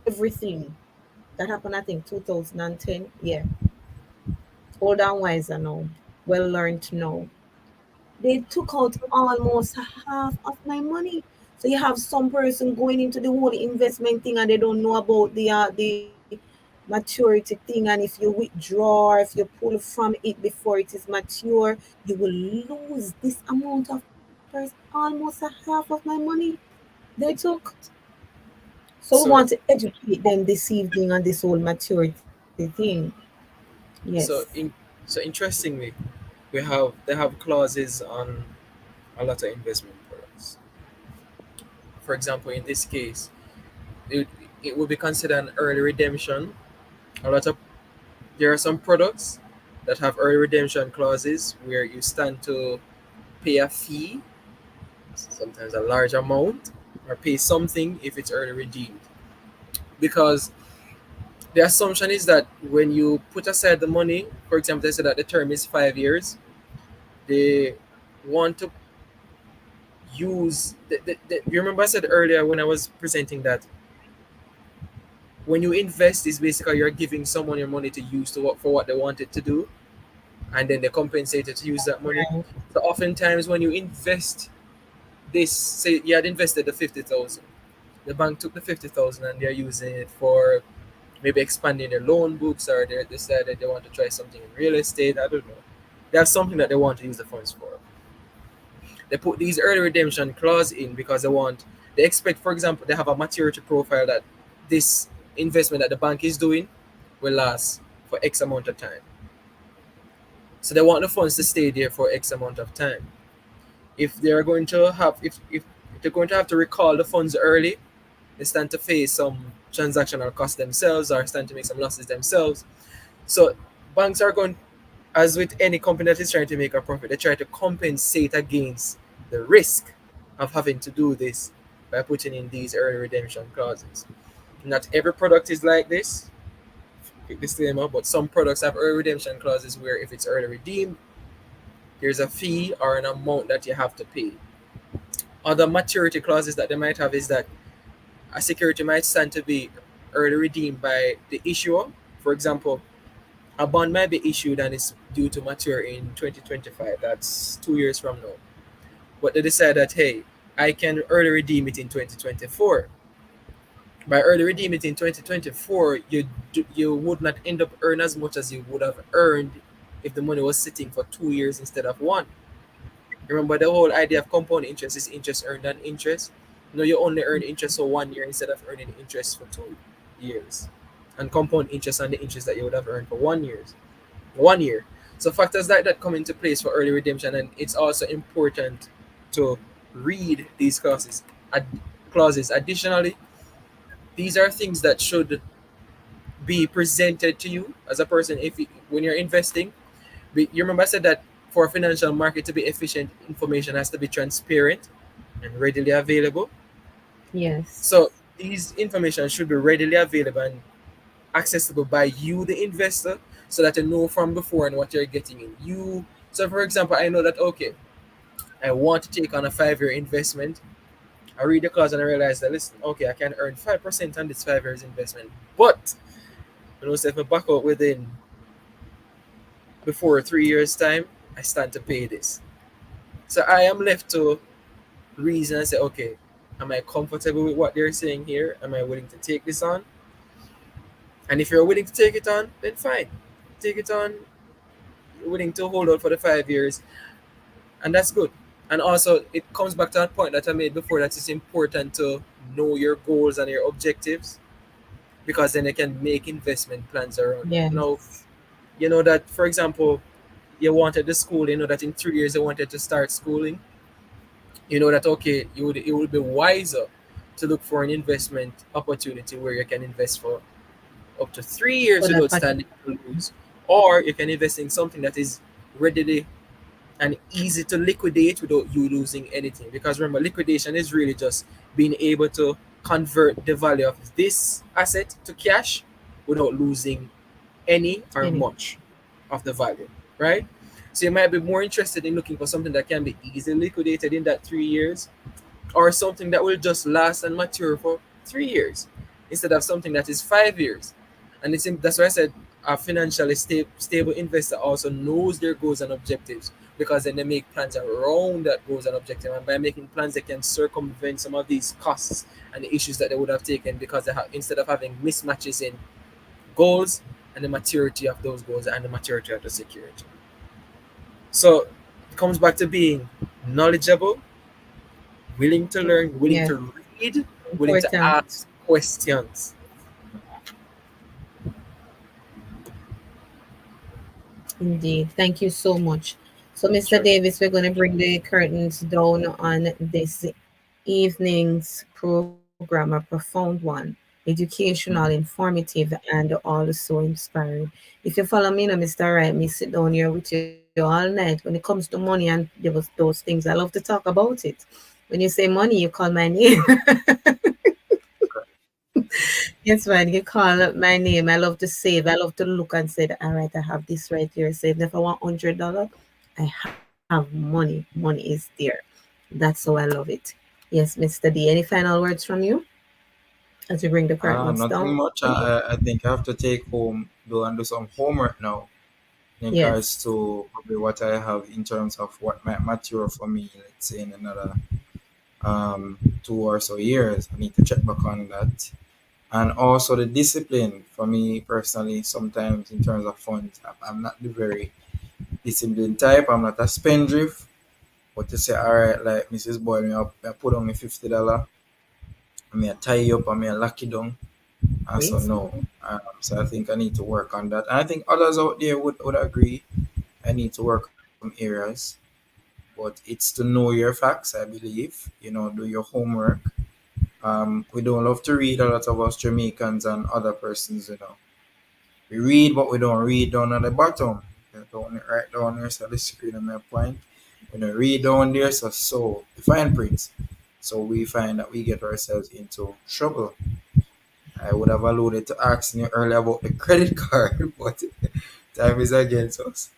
everything that happened, I think 2010. Yeah, older and wiser now, well learned to know. They took out almost half of my money. So you have some person going into the whole investment thing and they don't know about the maturity thing. And if you withdraw, if you pull from it before it is mature, you will lose this amount of almost a half of my money they took. So we want So, to educate them this evening on this whole maturity thing. Yes. so in so interestingly, they have clauses on a lot of investment products. For example, in this case, it, it would be considered an early redemption. A lot of There are some products that have early redemption clauses where you stand to pay a fee, sometimes a large amount, or pay something if it's early redeemed. Because the assumption is that when you put aside the money, for example, they say that the term is 5 years, they want to you remember I said earlier when I was presenting that when you invest, is basically you're giving someone your money to use to work for what they want it to do, and then they compensate it to use that money. Right. So oftentimes when you invest this, say you had invested the 50,000, the bank took the 50,000 and they're using it for maybe expanding their loan books, or they decided they want to try something in real estate. I don't know. They have something that they want to use the funds for. They put these early redemption clause in because they expect, for example, they have a maturity profile that this investment that the bank is doing will last for X amount of time. So they want the funds to stay there for X amount of time. If they're going to have if they're going to have to recall the funds early, they stand to face some transactional costs themselves or stand to make some losses themselves. So banks are going, as with any company that is trying to make a profit, they try to compensate against the risk of having to do this by putting in these early redemption clauses. Not every product is like this, quick disclaimer, but some products have early redemption clauses where if it's early redeemed, there's a fee or an amount that you have to pay. Other maturity clauses that they might have is that a security might stand to be early redeemed by the issuer. For example, a bond might be issued and it's due to mature in 2025. That's 2 years from now. But they decide that, hey, I can early redeem it in 2024. By early redeem it in 2024, you would not end up earn as much as you would have earned if the money was sitting for 2 years instead of one. Remember, the whole idea of compound interest is interest earned on interest. No, you only earn interest for 1 year instead of earning interest for 2 years, and compound interest on the interest that you would have earned for 1 year. So factors like that come into place for early redemption, and it's also important to read these clauses. Additionally, these are things that should be presented to you as a person when you're investing. You remember I said that for a financial market to be efficient, information has to be transparent and readily available. Yes. So these information should be readily available and accessible by you, the investor, so that you know from before and what you're getting in. So for example, I know that okay, I want to take on a 5-year investment. I read the clause and I realize that, listen, okay, I can earn 5% on this 5 years investment, but you know, so if I back out within before 3 years time, I stand to pay this. So I am left to reason and say, okay, am I comfortable with what they're saying here? Am I willing to take this on? And if you're willing to take it on, then fine, take it on. You're willing to hold out for the 5 years, and that's good. And also, it comes back to that point that I made before, that it's important to know your goals and your objectives, because then you can make investment plans around it. Now, Yes. you know that, for example, you wanted the school, you know that in 3 years you wanted to start schooling, you know that, okay, it would be wiser to look for an investment opportunity where you can invest for up to three For years that without particular. standing to lose, or you can invest in something that is readily and easy to liquidate without you losing anything. Because remember, liquidation is really just being able to convert the value of this asset to cash without losing any or Any. much of the value, right? So you might be more interested in looking for something that can be easily liquidated in that 3 years, or something that will just last and mature for 3 years instead of something that is 5 years. And that's why I said a financially stable investor also knows their goals and objectives, because then they make plans around that goals and objective. And by making plans, they can circumvent some of these costs and the issues that they would have taken, because they have, instead of having mismatches in goals and the maturity of those goals and the maturity of the security. So it comes back to being knowledgeable, willing to learn, willing Yes. to read, willing to Important. ask questions. Indeed. Thank you so much. So, Mr. Sure. Davis, we're going to bring the curtains down on this evening's program, a profound one, educational, informative, and also inspiring. If you follow me now, Mr. Wright, me sit down here with you all night. When it comes to money and those things, I love to talk about it. When you say money, you call my name. Yes, man, you call up my name. I love to save. I love to look and say, all right, I have this right here saved. If I want $100, I have money. Money is there. That's how I love it. Yes, Mr. D. Any final words from you as we bring the curtains Nothing down? much. I think I have to take home do some homework now in regards Yes. to probably what I have in terms of what might mature for me, let's say in another 2 or so years. I need to check back on that. And also the discipline for me personally, sometimes in terms of funds, I'm not the very disciplined type. I'm not a spendthrift. But to say, all right, like Mrs. Boy, I put on me $50, I may tie you up, I may lock you down. And so Crazy. no. So I think I need to work on that. And I think others out there would agree. I need to work on some areas. But it's to know your facts, I believe. Do your homework. We don't love to read, a lot of us Jamaicans and other persons. We read, but we don't read down at the bottom. Don't right down there, so the screen on my point. We don't read down there, so the fine prints. So we find that we get ourselves into trouble. I would have alluded to asking you earlier about the credit card, but time is against us.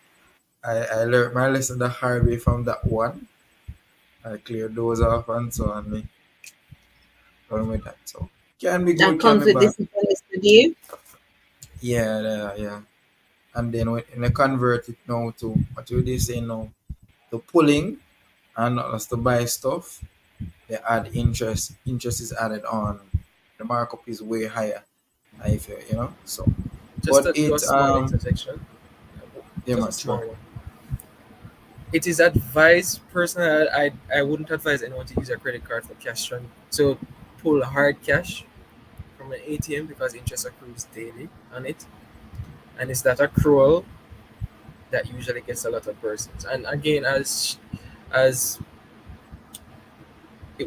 I learned my lesson the hard way from that one. I cleared those off and so on. Me going with that. So can be That good, can comes be with bad. discipline, Mr. D. Yeah, yeah, yeah. And then when I convert it now to what you they say now, to pulling and not just to buy stuff, they add interest. Interest is added on. The markup is way higher. I feel, so. Just But to do a it small interjection, yeah just a man, small sure. one. It is advised, personally, I wouldn't advise anyone to use a credit card for to pull hard cash from an ATM, because interest accrues daily on it. And it's that accrual that usually gets a lot of persons. And again, as as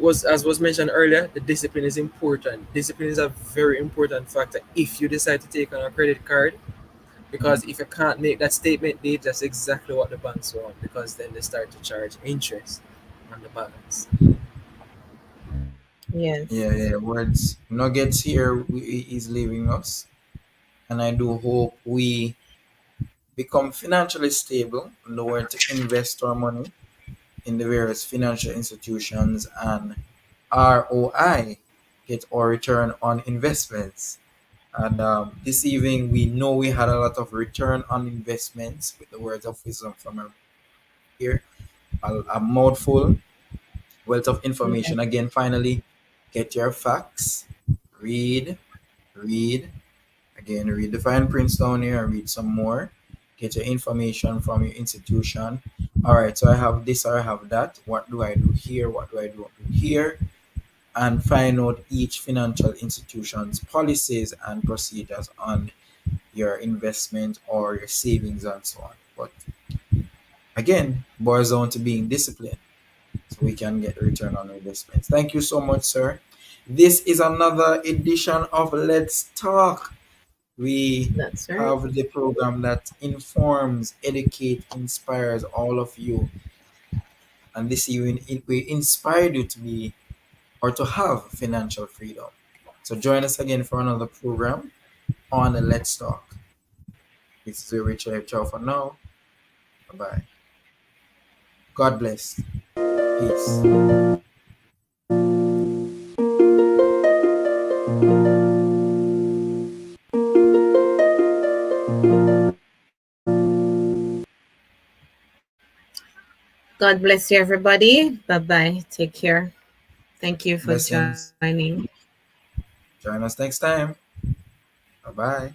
was mentioned earlier, the discipline is important. Discipline is a very important factor if you decide to take on a credit card, Mhm. because if you can't make that statement date, that's exactly what the banks want, because then they start to charge interest on the balance. Yes. Yeah, yeah. Words nuggets here is leaving us, and I do hope we become financially stable, know where to invest our money in the various financial institutions and ROI, get our return on investments. And this evening, we know we had a lot of return on investments with the words of wisdom from our here. A mouthful, wealth of information. Yes. Again, finally, get your facts, read, read, again, read the fine prints down here and read some more. Get your information from your institution. All right, so I have this or I have that. What do I do here? What do I do here? And find out each financial institution's policies and procedures on your investment or your savings and so on. But again, boils down to being disciplined so we can get the return on investments. Thank you so much, sir. This is another edition of Let's Talk. We That's right. have the program that informs, educates, inspires all of you. And this evening, we inspired you to be or to have financial freedom. So join us again for another program on Let's Talk. This is Richard Chow for now. Bye bye. God bless. Peace. God bless you, everybody. Bye bye. Take care. Thank you for Blessings. joining. Join us next time. Bye bye.